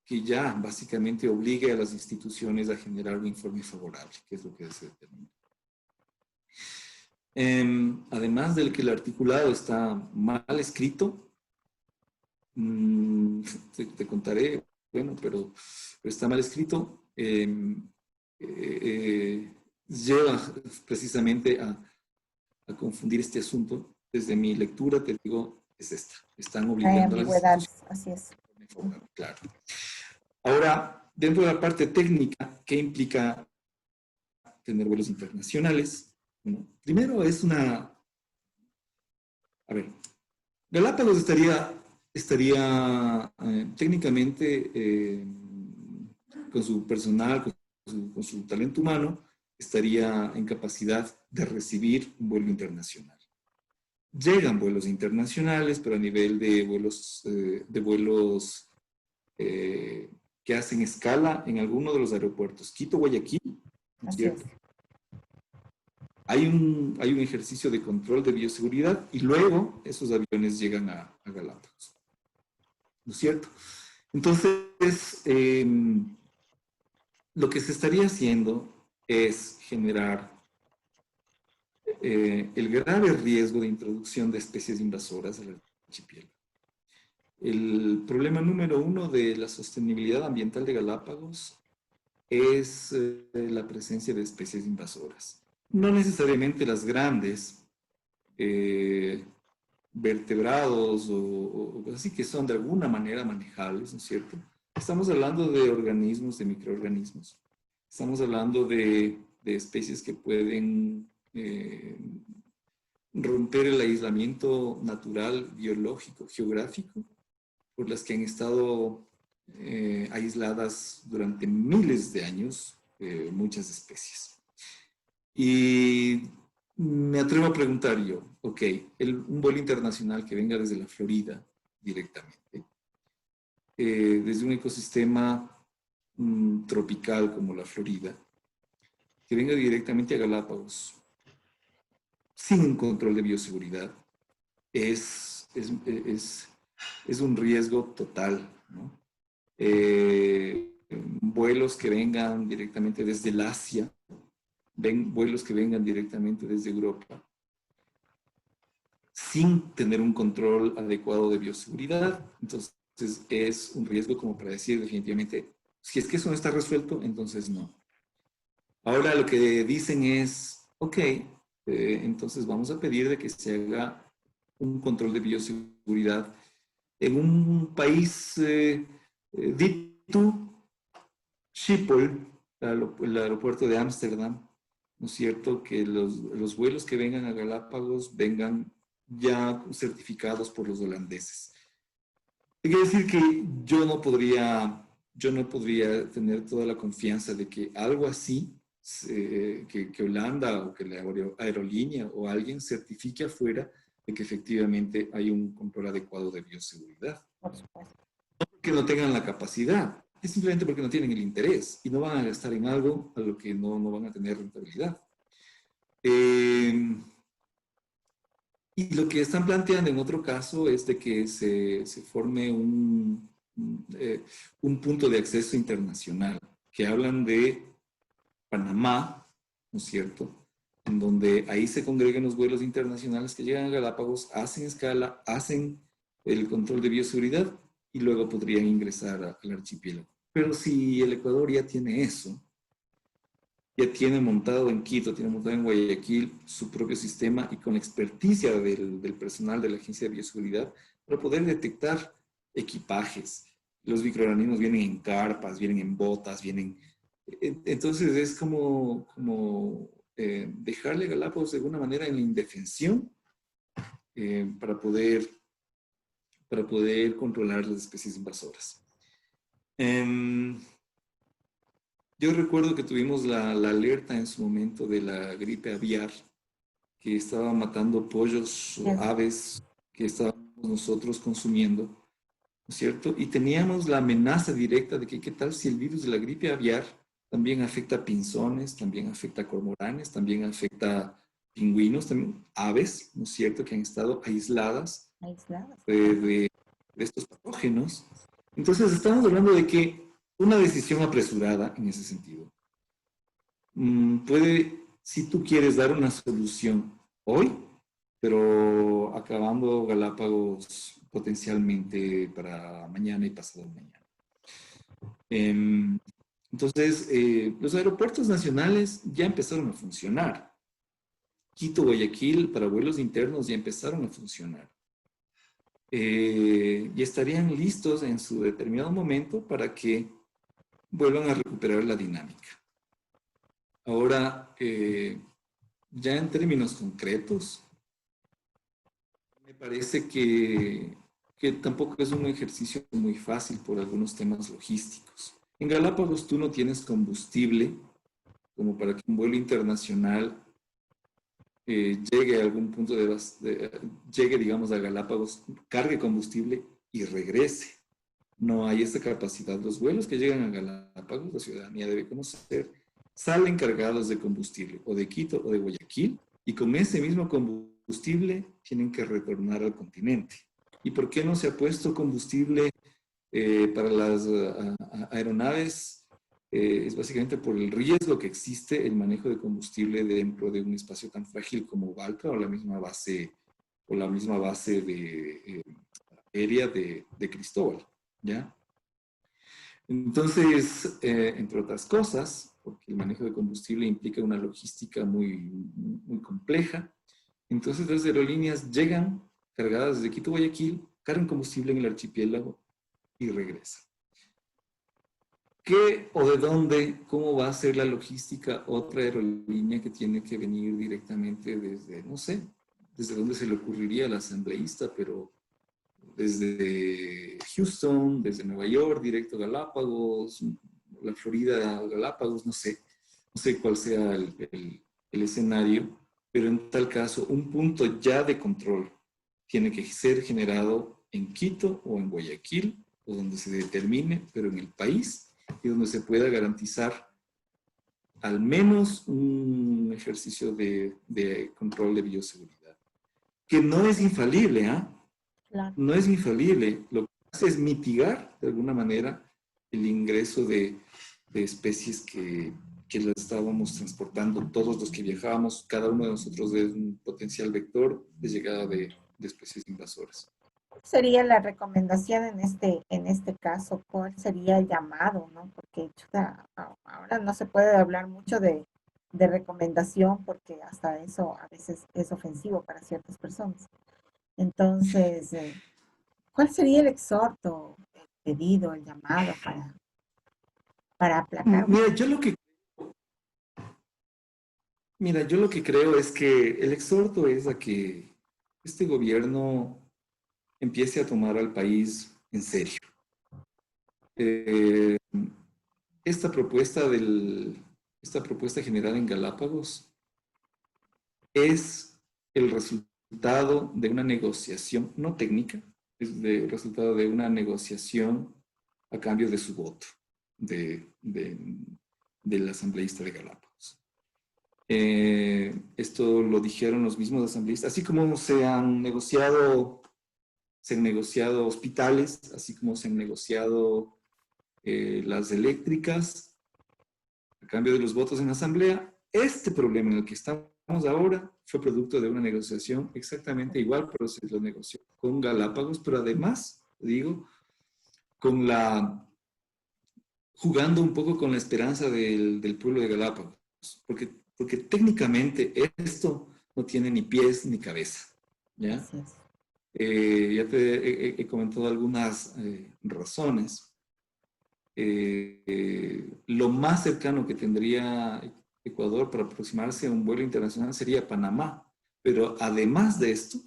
ya básicamente obligue a las instituciones a generar un informe favorable, que es lo que se determina. Además del que el articulado está mal escrito, te contaré, bueno, pero está mal escrito, lleva precisamente a confundir este asunto. Desde mi lectura, te digo, es esta. Están Hay obligando a las ambigüedades, instituciones así es. a informar, claro. Ahora, dentro de la parte técnica, ¿qué implica tener vuelos internacionales? ¿no? Primero es una... A ver, Galápagos estaría técnicamente con su personal, con su talento humano, estaría en capacidad de recibir un vuelo internacional. Llegan vuelos internacionales, pero a nivel de vuelos que hacen escala en alguno de los aeropuertos. Quito, Guayaquil, ¿no es cierto? Hay un ejercicio de control de bioseguridad y luego esos aviones llegan a Galápagos, ¿no es cierto? Entonces, lo que se estaría haciendo es generar el grave riesgo de introducción de especies invasoras al archipiélago. El problema número uno de la sostenibilidad ambiental de Galápagos es la presencia de especies invasoras. No necesariamente las grandes, vertebrados o así que son de alguna manera manejables, ¿no es cierto? Estamos hablando de organismos, de microorganismos. Estamos hablando de especies que pueden romper el aislamiento natural, biológico, geográfico, por las que han estado aisladas durante miles de años muchas especies. Y me atrevo a preguntar yo, ok, un vuelo internacional que venga desde la Florida directamente, desde un ecosistema tropical como la Florida, que venga directamente a Galápagos, sin un control de bioseguridad, es un riesgo total, ¿no? Vuelos que vengan directamente desde el Asia, vuelos que vengan directamente desde Europa, sin tener un control adecuado de bioseguridad. Entonces es un riesgo como para decir definitivamente, si es que eso no está resuelto, entonces no. Ahora lo que dicen es, ok, entonces vamos a pedir de que se haga un control de bioseguridad en un país dito Schiphol, el aeropuerto de Ámsterdam, ¿no es cierto? Que los vuelos que vengan a Galápagos vengan ya certificados por los holandeses. Quiere decir que yo no podría tener toda la confianza de que algo así, que Holanda o que la aerolínea o alguien certifique afuera de que efectivamente hay un control adecuado de bioseguridad. Por supuesto. No porque no tengan la capacidad, es simplemente porque no tienen el interés y no van a gastar en algo a lo que no van a tener rentabilidad. Y lo que están planteando en otro caso es de que se forme un punto de acceso internacional, que hablan de Panamá, ¿no es cierto? En donde ahí se congregan los vuelos internacionales que llegan a Galápagos, hacen escala, hacen el control de bioseguridad y luego podrían ingresar al archipiélago. Pero si el Ecuador ya tiene eso, ya tiene montado en Quito, tiene montado en Guayaquil su propio sistema y con experticia del personal de la Agencia de Bioseguridad para poder detectar equipajes. Los microorganismos vienen en carpas, vienen en botas, vienen... Entonces es como dejarle a Galápagos de alguna manera en la indefensión para poder controlar las especies invasoras. Yo recuerdo que tuvimos la alerta en su momento de la gripe aviar, que estaba matando pollos o aves que estábamos nosotros consumiendo, ¿no es cierto? Y teníamos la amenaza directa de que qué tal si el virus de la gripe aviar también afecta a pinzones, también afecta a cormoranes, también afecta a pingüinos, también aves, ¿no es cierto?, que han estado aisladas de estos patógenos. Entonces estamos hablando de que una decisión apresurada en ese sentido puede, si tú quieres dar una solución hoy, pero acabando Galápagos potencialmente para mañana y pasado mañana. Entonces, los aeropuertos nacionales ya empezaron a funcionar. Quito, Guayaquil, para vuelos internos ya empezaron a funcionar. Y estarían listos en su determinado momento para que vuelvan a recuperar la dinámica. Ahora, ya en términos concretos, me parece que tampoco es un ejercicio muy fácil por algunos temas logísticos. En Galápagos tú no tienes combustible como para que un vuelo internacional llegue a algún punto llegue, digamos, a Galápagos, cargue combustible y regrese. No hay esta capacidad. Los vuelos que llegan a Galápagos, la ciudadanía debe conocer, salen cargados de combustible, o de Quito o de Guayaquil, y con ese mismo combustible tienen que retornar al continente. ¿Y por qué no se ha puesto combustible para las aeronaves? Es básicamente por el riesgo que existe el manejo de combustible dentro de un espacio tan frágil como Balca o la misma base aérea de Cristóbal, ¿ya? Entonces, entre otras cosas, porque el manejo de combustible implica una logística muy compleja, entonces las aerolíneas llegan cargadas desde Quito a Guayaquil, cargan combustible en el archipiélago y regresan. ¿Qué o de dónde, cómo va a ser la logística? Otra aerolínea que tiene que venir directamente desde, no sé, desde dónde se le ocurriría al asambleísta, pero desde Houston, desde Nueva York, directo a Galápagos, la Florida, Galápagos, no sé cuál sea el escenario, pero en tal caso, un punto ya de control tiene que ser generado en Quito o en Guayaquil, o donde se determine, pero en el país, y donde se pueda garantizar al menos un ejercicio de control de bioseguridad, que no es infalible, ¿ah? Claro. No es infalible. Lo que hace es mitigar, de alguna manera, el ingreso de especies que las estábamos transportando todos los que viajábamos. Cada uno de nosotros es un potencial vector de llegada de especies invasoras. ¿Cuál sería la recomendación en este caso? ¿Cuál sería el llamado, no? Porque chuta, ahora no se puede hablar mucho de recomendación porque hasta eso a veces es ofensivo para ciertas personas. Entonces, ¿cuál sería el exhorto, el pedido, el llamado para aplacar un Mira, poco? yo lo que creo es que el exhorto es a que este gobierno empiece a tomar al país en serio. Eh, esta esta propuesta generada en Galápagos es el resultado de una negociación, no técnica, es el resultado de una negociación a cambio de su voto del asambleísta de Galápagos. Esto lo dijeron los mismos asambleístas, así como se han negociado hospitales, así como se han negociado las eléctricas, a cambio de los votos en la asamblea. Este problema en el que estamos ahora fue producto de una negociación exactamente igual, pero se lo negoció con Galápagos, pero además, digo, jugando un poco con la esperanza del pueblo de Galápagos, porque técnicamente esto no tiene ni pies ni cabeza, ¿ya? Así es. Ya te he comentado algunas razones. Lo más cercano que tendría Ecuador para aproximarse a un vuelo internacional sería Panamá. Pero además de esto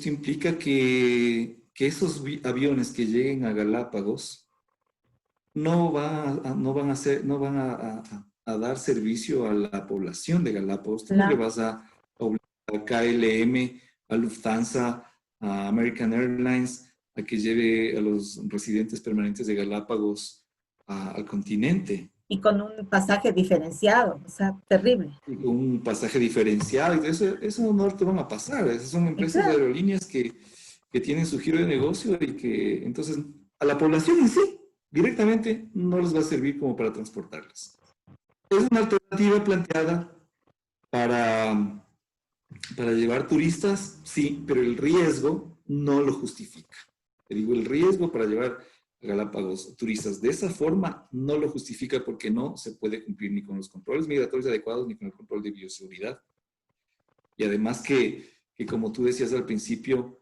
implica que esos aviones que lleguen a Galápagos no van a dar servicio a la población de Galápagos. Tú no le Claro. vas a obligar a KLM, a Lufthansa, a American Airlines, a que lleve a los residentes permanentes de Galápagos al continente. Y con un pasaje diferenciado, o sea, terrible. Y con un pasaje diferenciado. Y eso no te van a pasar. Esas son Y empresas de claro, aerolíneas que tienen su giro de negocio y que entonces a la población en sí directamente no les va a servir como para transportarlas. Es una alternativa planteada para, para llevar turistas, sí, pero el riesgo no lo justifica. Te digo, el riesgo para llevar a Galápagos turistas de esa forma no lo justifica porque no se puede cumplir ni con los controles migratorios adecuados ni con el control de bioseguridad. Y además que como tú decías al principio,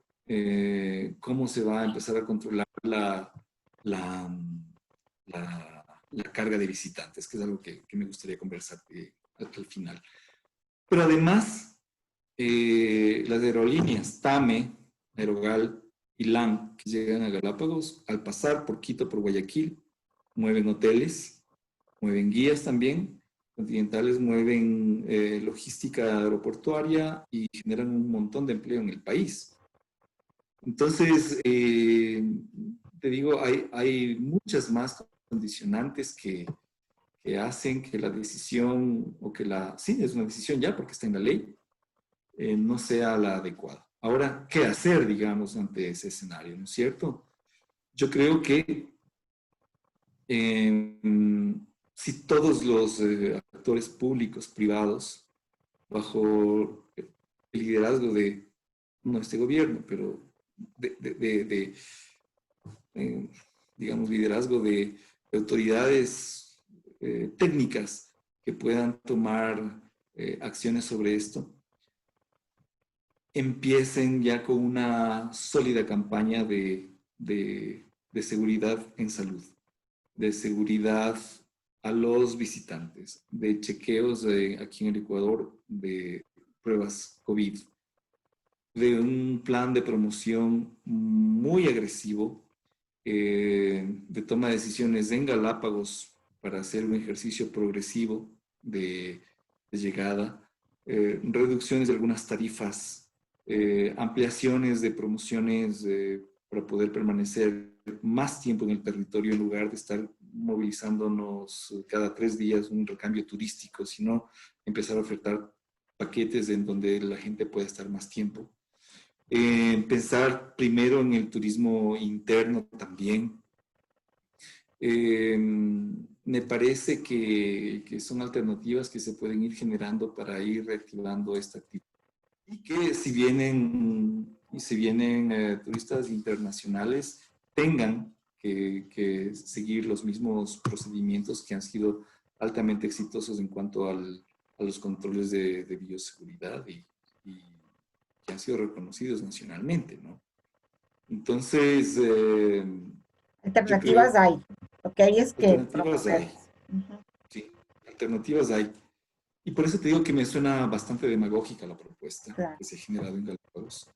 cómo se va a empezar a controlar la, la carga de visitantes, que es algo que me gustaría conversar al final. Pero además, las aerolíneas TAME, Aerogal y LAN que llegan a Galápagos, al pasar por Quito, por Guayaquil, mueven hoteles, mueven guías también, continentales, mueven logística aeroportuaria y generan un montón de empleo en el país. Entonces, te digo, hay muchas más condicionantes que hacen que la decisión, o que sí, es una decisión ya porque está en la ley, no sea la adecuada. Ahora, ¿qué hacer, digamos, ante ese escenario? ¿No es cierto? Yo creo que si todos los actores públicos, privados, bajo el liderazgo de, no este gobierno, pero de eh, digamos, liderazgo de autoridades técnicas que puedan tomar acciones sobre esto, empiecen ya con una sólida campaña de seguridad en salud, de seguridad a los visitantes, de chequeos aquí en el Ecuador, de pruebas COVID, de un plan de promoción muy agresivo, de toma de decisiones en Galápagos para hacer un ejercicio progresivo de llegada, reducciones de algunas tarifas, ampliaciones de promociones para poder permanecer más tiempo en el territorio en lugar de estar movilizándonos cada 3 días un recambio turístico, sino empezar a ofertar paquetes en donde la gente pueda estar más tiempo. Pensar primero en el turismo interno también. Me parece que son alternativas que se pueden ir generando para ir reactivando esta actividad. Y que si vienen turistas internacionales, tengan que seguir los mismos procedimientos que han sido altamente exitosos en cuanto a los controles de bioseguridad y que han sido reconocidos nacionalmente, ¿no? Entonces, yo Alternativas creo que hay. Lo que hay es que alternativas hay, promoverlas. Ujú. sí, alternativas hay. Y por eso te digo que me suena bastante demagógica la propuesta Claro, que se ha generado en Galápagos.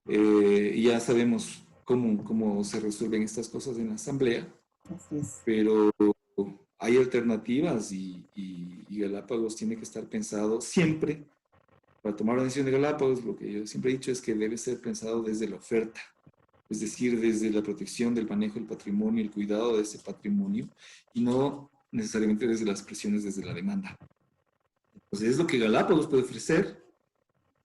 Y ya sabemos cómo se resuelven estas cosas en la asamblea, así es. pero hay alternativas y Galápagos tiene que estar pensado siempre. Para tomar una decisión de Galápagos, lo que yo siempre he dicho es que debe ser pensado desde la oferta, es decir, desde la protección del manejo del patrimonio, el cuidado de ese patrimonio, y no necesariamente desde las presiones, desde la demanda. Entonces, es lo que Galápagos puede ofrecer.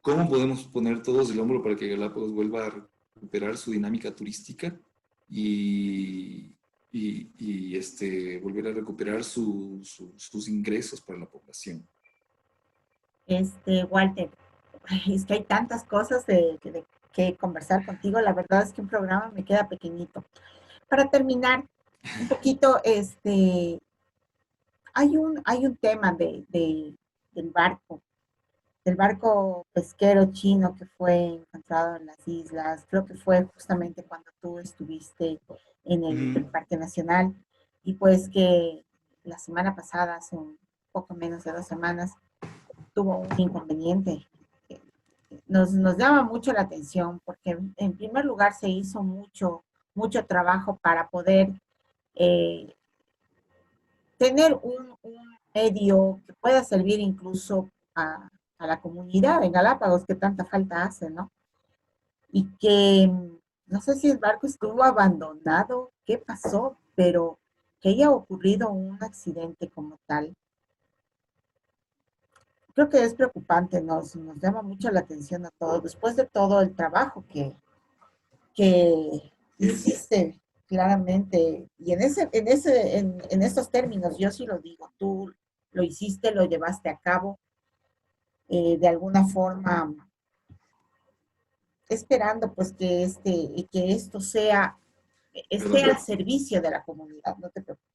¿Cómo podemos poner todos el hombro para que Galápagos vuelva a recuperar su dinámica turística y volver a recuperar sus ingresos para la población? Walter, es que hay tantas cosas de que conversar contigo. La verdad es que un programa me queda pequeñito. Para terminar, un poquito, hay un tema del barco pesquero chino que fue encontrado en las islas. Creo que fue justamente cuando tú estuviste en el Parque Nacional, y pues que la semana pasada, hace un poco menos de 2 semanas, tuvo un inconveniente. Nos llama mucho la atención porque en primer lugar se hizo mucho trabajo para poder eh, tener un medio que pueda servir incluso a la comunidad en Galápagos que tanta falta hace, ¿no? Y que no sé si el barco estuvo abandonado, qué pasó, pero que haya ocurrido un accidente como tal, creo que es preocupante, nos llama mucho la atención a todos, después de todo el trabajo que hiciste claramente, y en estos términos, yo sí lo digo, tú lo hiciste, lo llevaste a cabo de alguna forma, esperando pues que esto esté Perdón. al servicio de la comunidad, no te preocupes.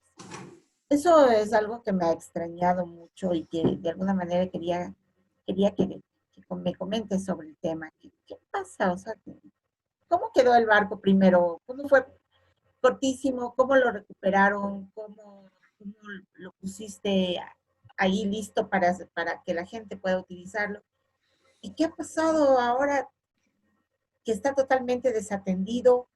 Eso es algo que me ha extrañado mucho y que de alguna manera quería que me comentes sobre el tema. ¿Qué pasa? O sea, ¿cómo quedó el barco primero? ¿Cómo fue cortísimo? ¿Cómo lo recuperaron? ¿Cómo lo pusiste ahí listo para que la gente pueda utilizarlo. ¿Y qué ha pasado ahora que está totalmente desatendido,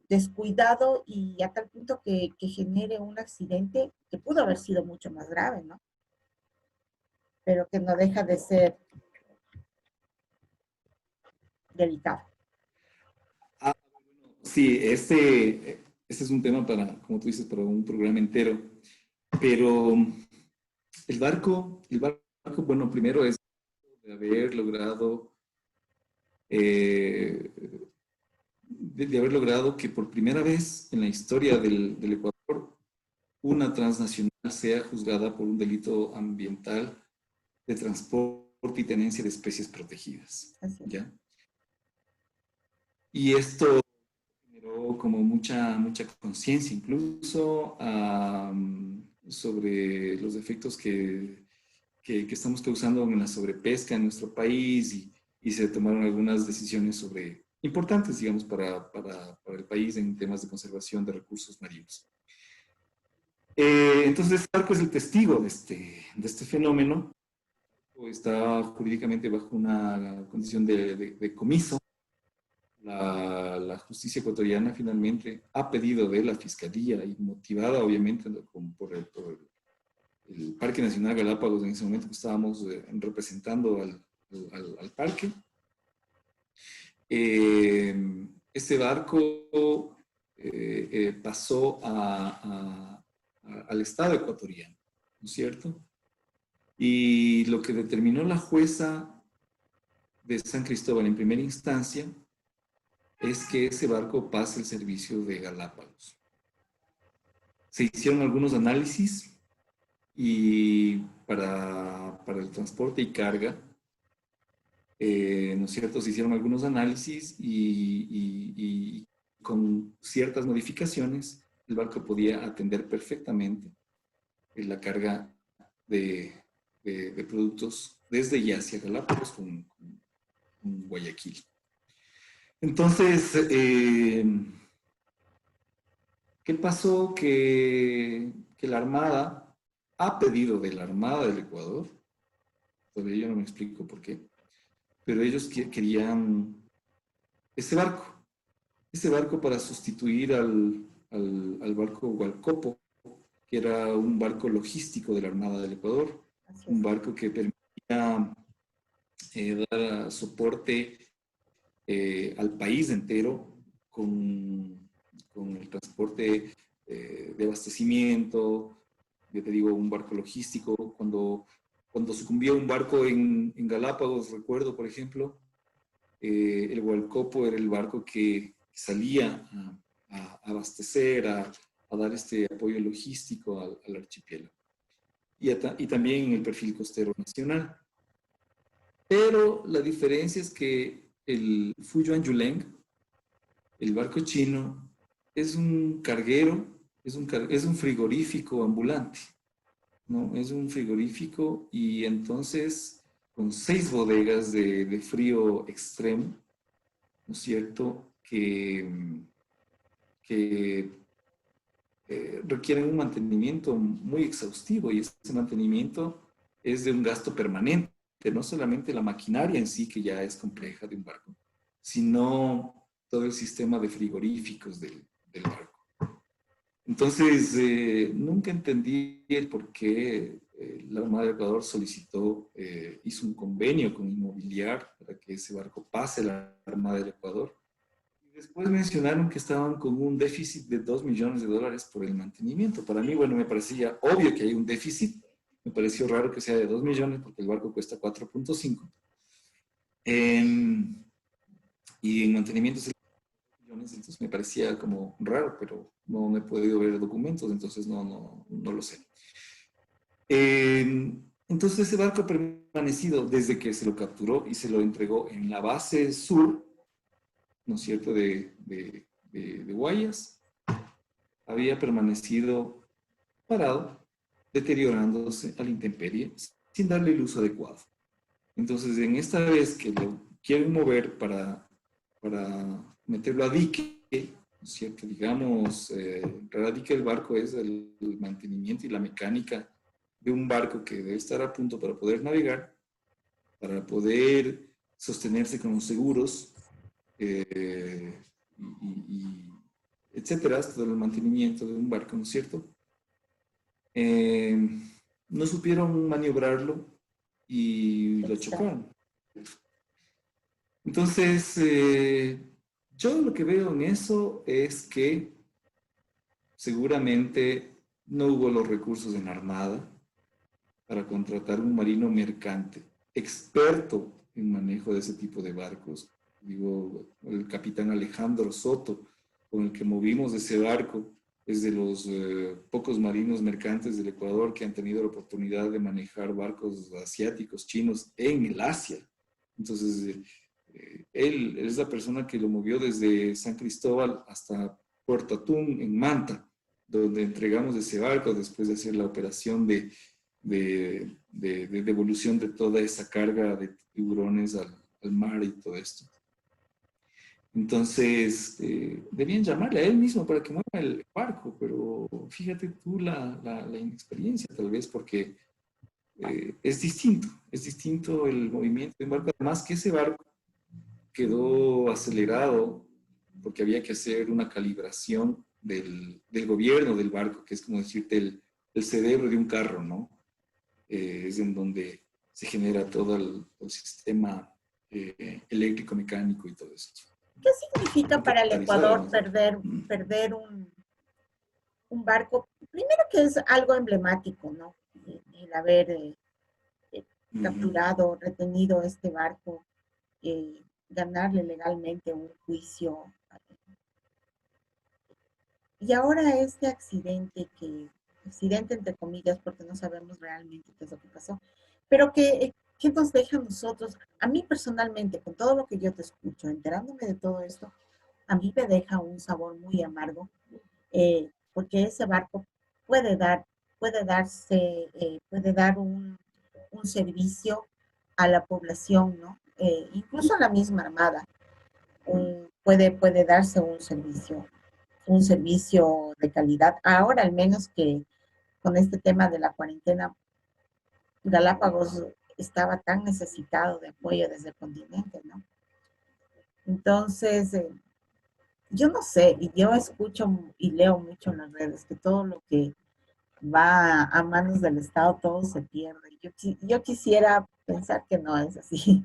descuidado y a tal punto que genere un accidente que pudo haber sido mucho más grave, ¿no? Pero que no deja de ser delicado. Ah, sí, este es un tema para, como tú dices, para un programa entero. Pero el barco, bueno, primero es de haber logrado, eh, de haber logrado que por primera vez en la historia del Ecuador, una transnacional sea juzgada por un delito ambiental de transporte y tenencia de especies protegidas, Así es. ¿ya? Y esto generó como mucha conciencia incluso sobre los efectos que estamos causando en la sobrepesca en nuestro país y se tomaron algunas decisiones importantes, digamos, para el país en temas de conservación de recursos marinos. Entonces, este barco es el testigo de este fenómeno. Está jurídicamente bajo una condición de comiso. La justicia ecuatoriana finalmente ha pedido de la Fiscalía, y motivada obviamente por el Parque Nacional Galápagos, en ese momento que estábamos representando al parque. Este barco pasó al Estado ecuatoriano, ¿no es cierto? Y lo que determinó la jueza de San Cristóbal en primera instancia es que ese barco pase el servicio de Galápagos. Se hicieron algunos análisis y para el transporte y carga, ¿no es cierto? Se hicieron algunos análisis y con ciertas modificaciones el barco podía atender perfectamente la carga de productos desde y hacia Galápagos con Guayaquil. Entonces, ¿qué pasó? Que la Armada ha pedido de la Armada del Ecuador, todavía yo no me explico por qué, pero ellos querían ese barco para sustituir al barco Hualcopo, que era un barco logístico de la Armada del Ecuador, un barco que permitía dar soporte al país entero con el transporte de abastecimiento. Yo te digo, un barco logístico. Cuando sucumbió un barco en Galápagos, recuerdo, por ejemplo, el Hualcopo era el barco que salía a abastecer, a dar este apoyo logístico al archipiélago. Y también en el perfil costero nacional. Pero la diferencia es que el Fuyuan Yuleng, el barco chino, es un carguero, es un frigorífico ambulante, ¿no? Es un frigorífico y entonces con 6 bodegas de frío extremo, ¿no es cierto? Que requieren un mantenimiento muy exhaustivo y ese mantenimiento es de un gasto permanente, no solamente la maquinaria en sí, que ya es compleja de un barco, sino todo el sistema de frigoríficos del barco. Entonces, nunca entendí el por qué la Armada de Ecuador hizo un convenio con Inmobiliar para que ese barco pase a la Armada del Ecuador. Después mencionaron que estaban con un déficit de $2 millones por el mantenimiento. Para mí, bueno, me parecía obvio que hay un déficit. Me pareció raro que sea de 2 millones porque el barco cuesta 4.5. Y en mantenimiento es millones, entonces me parecía como raro, pero no he podido ver documentos, entonces no lo sé. Entonces ese barco ha permanecido desde que se lo capturó y se lo entregó en la base sur, ¿no es cierto?, de Guayas, había permanecido parado, deteriorándose a la intemperie, sin darle el uso adecuado. Entonces, en esta vez que lo quieren mover para meterlo a dique, ¿no es cierto? Digamos, el dique del barco es el mantenimiento y la mecánica de un barco que debe estar a punto para poder navegar, para poder sostenerse con los seguros, y etcétera, todo el mantenimiento de un barco, ¿no es cierto? No supieron maniobrarlo y lo chocaron. Entonces, yo lo que veo en eso es que seguramente no hubo los recursos en Armada para contratar un marino mercante, experto en manejo de ese tipo de barcos. Digo, el capitán Alejandro Soto, con el que movimos ese barco, es de los pocos marinos mercantes del Ecuador que han tenido la oportunidad de manejar barcos asiáticos, chinos, en el Asia. Entonces, él es la persona que lo movió desde San Cristóbal hasta Puerto Atún, en Manta, donde entregamos ese barco después de hacer la operación de devolución de toda esa carga de tiburones al mar y todo esto. Entonces, debían llamarle a él mismo para que mueva el barco, pero fíjate tú la inexperiencia, tal vez, porque es distinto el movimiento de un barco. Además que ese barco quedó acelerado porque había que hacer una calibración del gobierno del barco, que es como decirte el cerebro de un carro, ¿no? Es en donde se genera todo el sistema eléctrico, mecánico y todo esto. ¿Qué significa para el Ecuador ¿no? perder un barco? Primero que es algo emblemático, ¿no? El haber capturado, retenido este barco, ganarle legalmente un juicio. Y ahora este accidente accidente entre comillas, porque no sabemos realmente qué es lo que pasó, pero ¿qué nos deja a nosotros? A mí personalmente, con todo lo que yo te escucho, enterándome de todo esto, a mí me deja un sabor muy amargo, porque ese barco puede puede dar un servicio a la población, ¿no? Incluso a la misma Armada, puede darse un servicio de calidad. Ahora, al menos que con este tema de la cuarentena, Galápagos estaba tan necesitado de apoyo desde el continente, ¿no? Entonces, yo no sé, y yo escucho y leo mucho en las redes que todo lo que va a manos del Estado, todo se pierde. Yo quisiera pensar que no es así.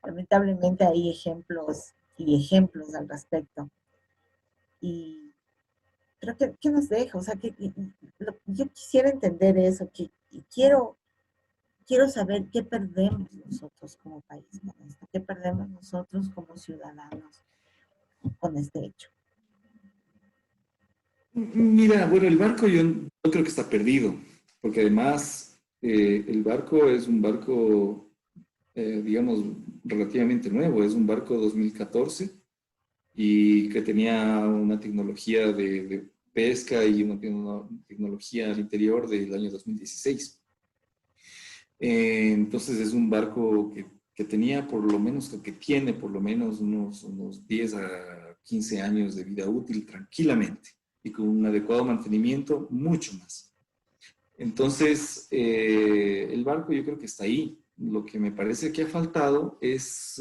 Lamentablemente hay ejemplos y ejemplos al respecto. Y creo que, ¿qué nos deja? O sea, yo quisiera entender eso, quiero saber qué perdemos nosotros como país con esto, qué perdemos nosotros como ciudadanos con este hecho. Mira, bueno, el barco yo no creo que está perdido, porque además el barco es un barco, digamos, relativamente nuevo, es un barco 2014 y que tenía una tecnología de pesca y una tecnología al interior del año 2016. Entonces es un barco que tenía por lo menos, que tiene por lo menos unos 10 a 15 años de vida útil tranquilamente y con un adecuado mantenimiento mucho más. Entonces, el barco yo creo que está ahí. Lo que me parece que ha faltado es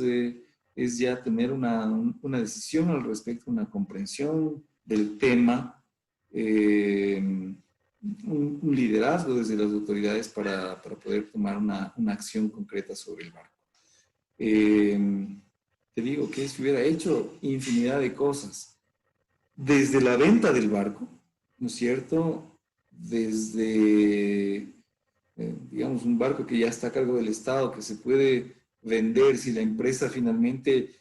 ya tener una decisión al respecto, una comprensión del tema, un liderazgo desde las autoridades para poder tomar una acción concreta sobre el barco. Te digo que se hubiera hecho infinidad de cosas. Desde la venta del barco, ¿no es cierto? Desde, digamos, un barco que ya está a cargo del Estado, que se puede vender si la empresa finalmente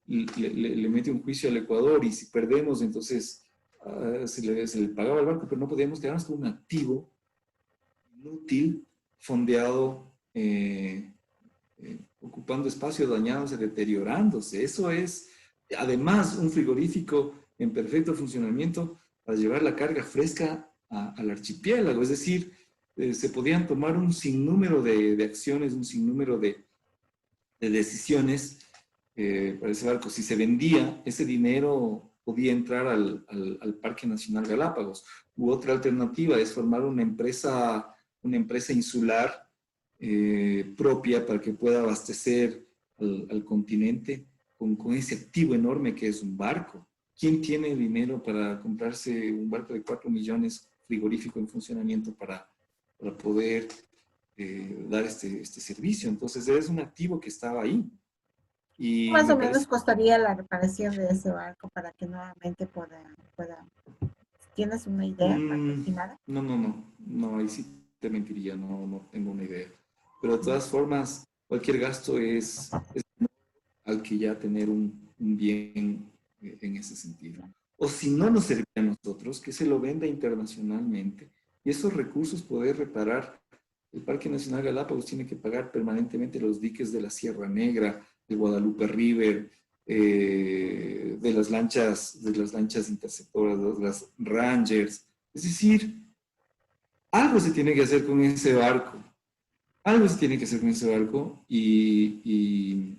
le mete un juicio al Ecuador y si perdemos, entonces se le pagaba el barco, pero no podíamos quedarnos con un activo inútil, fondeado, ocupando espacio, dañándose, deteriorándose. Eso es, además, un frigorífico en perfecto funcionamiento para llevar la carga fresca al archipiélago. Es decir, se podían tomar un sinnúmero de acciones, un sinnúmero de decisiones para ese barco. Si se vendía, ese dinero podía entrar al Parque Nacional Galápagos. U otra alternativa es formar una empresa una empresa insular propia para que pueda abastecer al continente con ese activo enorme que es un barco. ¿Quién tiene dinero para comprarse un barco de 4 millones frigorífico en funcionamiento para poder dar este servicio? Entonces, es un activo que estaba ahí. Y Más me o menos parece... costaría la reparación de ese barco para que nuevamente pueda. ¿Tienes una idea aproximada? No, ahí sí te mentiría, no tengo una idea. Pero de todas formas, cualquier gasto es al que ya tener un bien en ese sentido. O si no nos serviría a nosotros, que se lo venda internacionalmente y esos recursos poder reparar. El Parque Nacional Galápagos tiene que pagar permanentemente los diques de la Sierra Negra, de Guadalupe River, de las lanchas interceptoras, de las Rangers. Es decir, algo se tiene que hacer con ese barco. Algo se tiene que hacer con ese barco y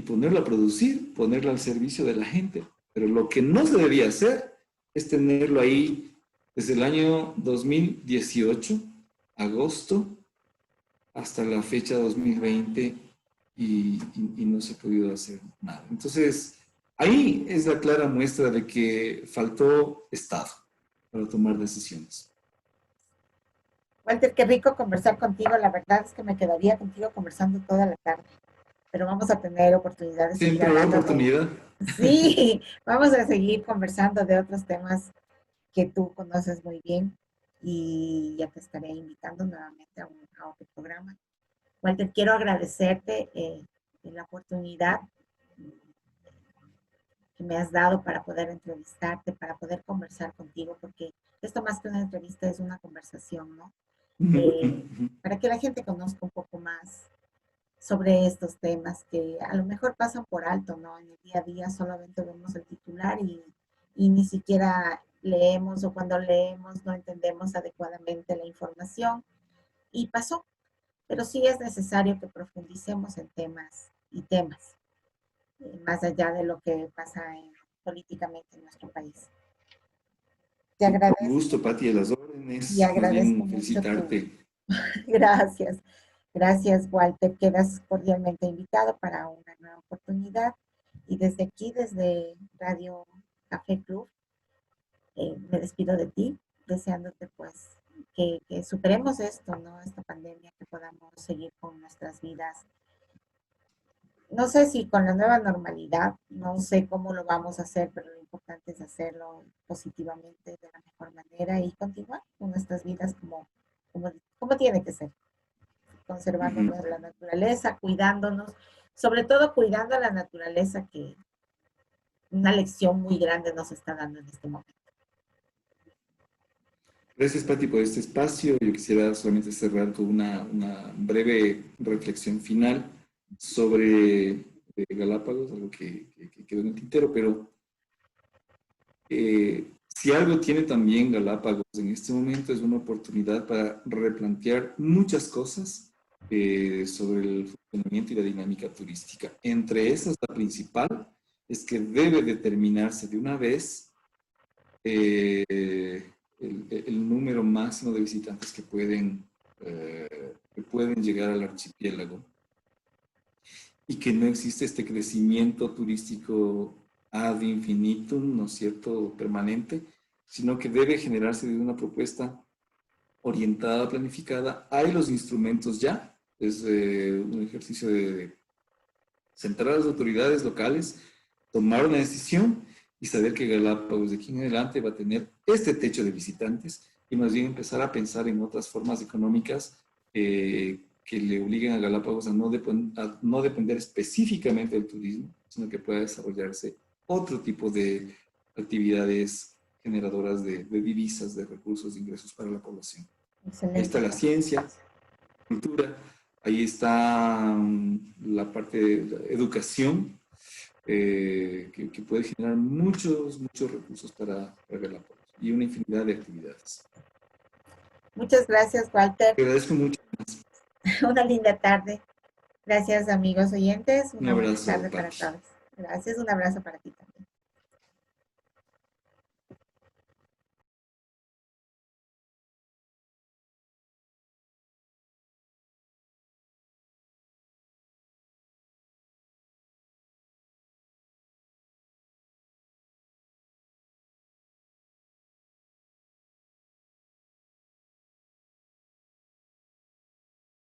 ponerlo a producir, ponerlo al servicio de la gente. Pero lo que no se debía hacer es tenerlo ahí desde el año 2018, agosto, hasta la fecha 2020 y no se ha podido hacer nada. Entonces, ahí es la clara muestra de que faltó Estado para tomar decisiones. Walter, qué rico conversar contigo. La verdad es que me quedaría contigo conversando toda la tarde, pero vamos a tener oportunidad de seguir Siempre habrá hablando de... oportunidad. Sí, vamos a seguir conversando de otros temas que tú conoces muy bien y ya te estaré invitando nuevamente a otro programa. Walter, quiero agradecerte la oportunidad que me has dado para poder entrevistarte, para poder conversar contigo, porque esto más que una entrevista es una conversación, ¿no? Para que la gente conozca un poco más sobre estos temas que a lo mejor pasan por alto, ¿no? En el día a día solamente vemos el titular y ni siquiera leemos o cuando leemos no entendemos adecuadamente la información y pasó. Pero sí es necesario que profundicemos en temas y temas, más allá de lo que pasa políticamente en nuestro país. Te Con agradezco gusto, Pati, a las y órdenes. Más agradezco bien mucho tu... felicitarte. Gracias. Gracias, Walter. Quedas cordialmente invitado para una nueva oportunidad. Y desde aquí, desde Radio Café Club, me despido de ti, deseándote pues que superemos esto, ¿no? Esta pandemia, que podamos seguir con nuestras vidas. No sé si con la nueva normalidad, no sé cómo lo vamos a hacer, pero lo importante es hacerlo positivamente, de la mejor manera y continuar con nuestras vidas como tiene que ser, conservando Ujú. la naturaleza, cuidándonos, sobre todo cuidando a la naturaleza, que una lección muy grande nos está dando en este momento. Gracias, Pati, por este espacio. Yo quisiera solamente cerrar con una breve reflexión final sobre Galápagos, algo que quedó en el tintero, pero si algo tiene también Galápagos en este momento es una oportunidad para replantear muchas cosas sobre el funcionamiento y la dinámica turística. Entre esas, la principal es que debe determinarse de una vez eh, el número máximo de visitantes que pueden llegar al archipiélago y que no existe este crecimiento turístico ad infinitum, ¿no es cierto?, permanente, sino que debe generarse de una propuesta orientada, planificada. Hay los instrumentos ya, es un ejercicio de centrar a las autoridades locales, tomar una decisión y saber que Galápagos de aquí en adelante va a tener este techo de visitantes y más bien empezar a pensar en otras formas económicas que le obliguen a Galápagos a no depender específicamente del turismo, sino que pueda desarrollarse otro tipo de actividades generadoras de divisas, de recursos, de ingresos para la población. Ahí está Excelente. la ciencia, cultura, ahí está la parte de la educación, que puede generar muchos recursos para Galápagos y una infinidad de actividades. Muchas gracias, Walter. Te agradezco mucho. Una linda tarde. Gracias, amigos oyentes. Un Una buena abrazo, tarde para Pati. todos. Gracias. Un abrazo para ti también.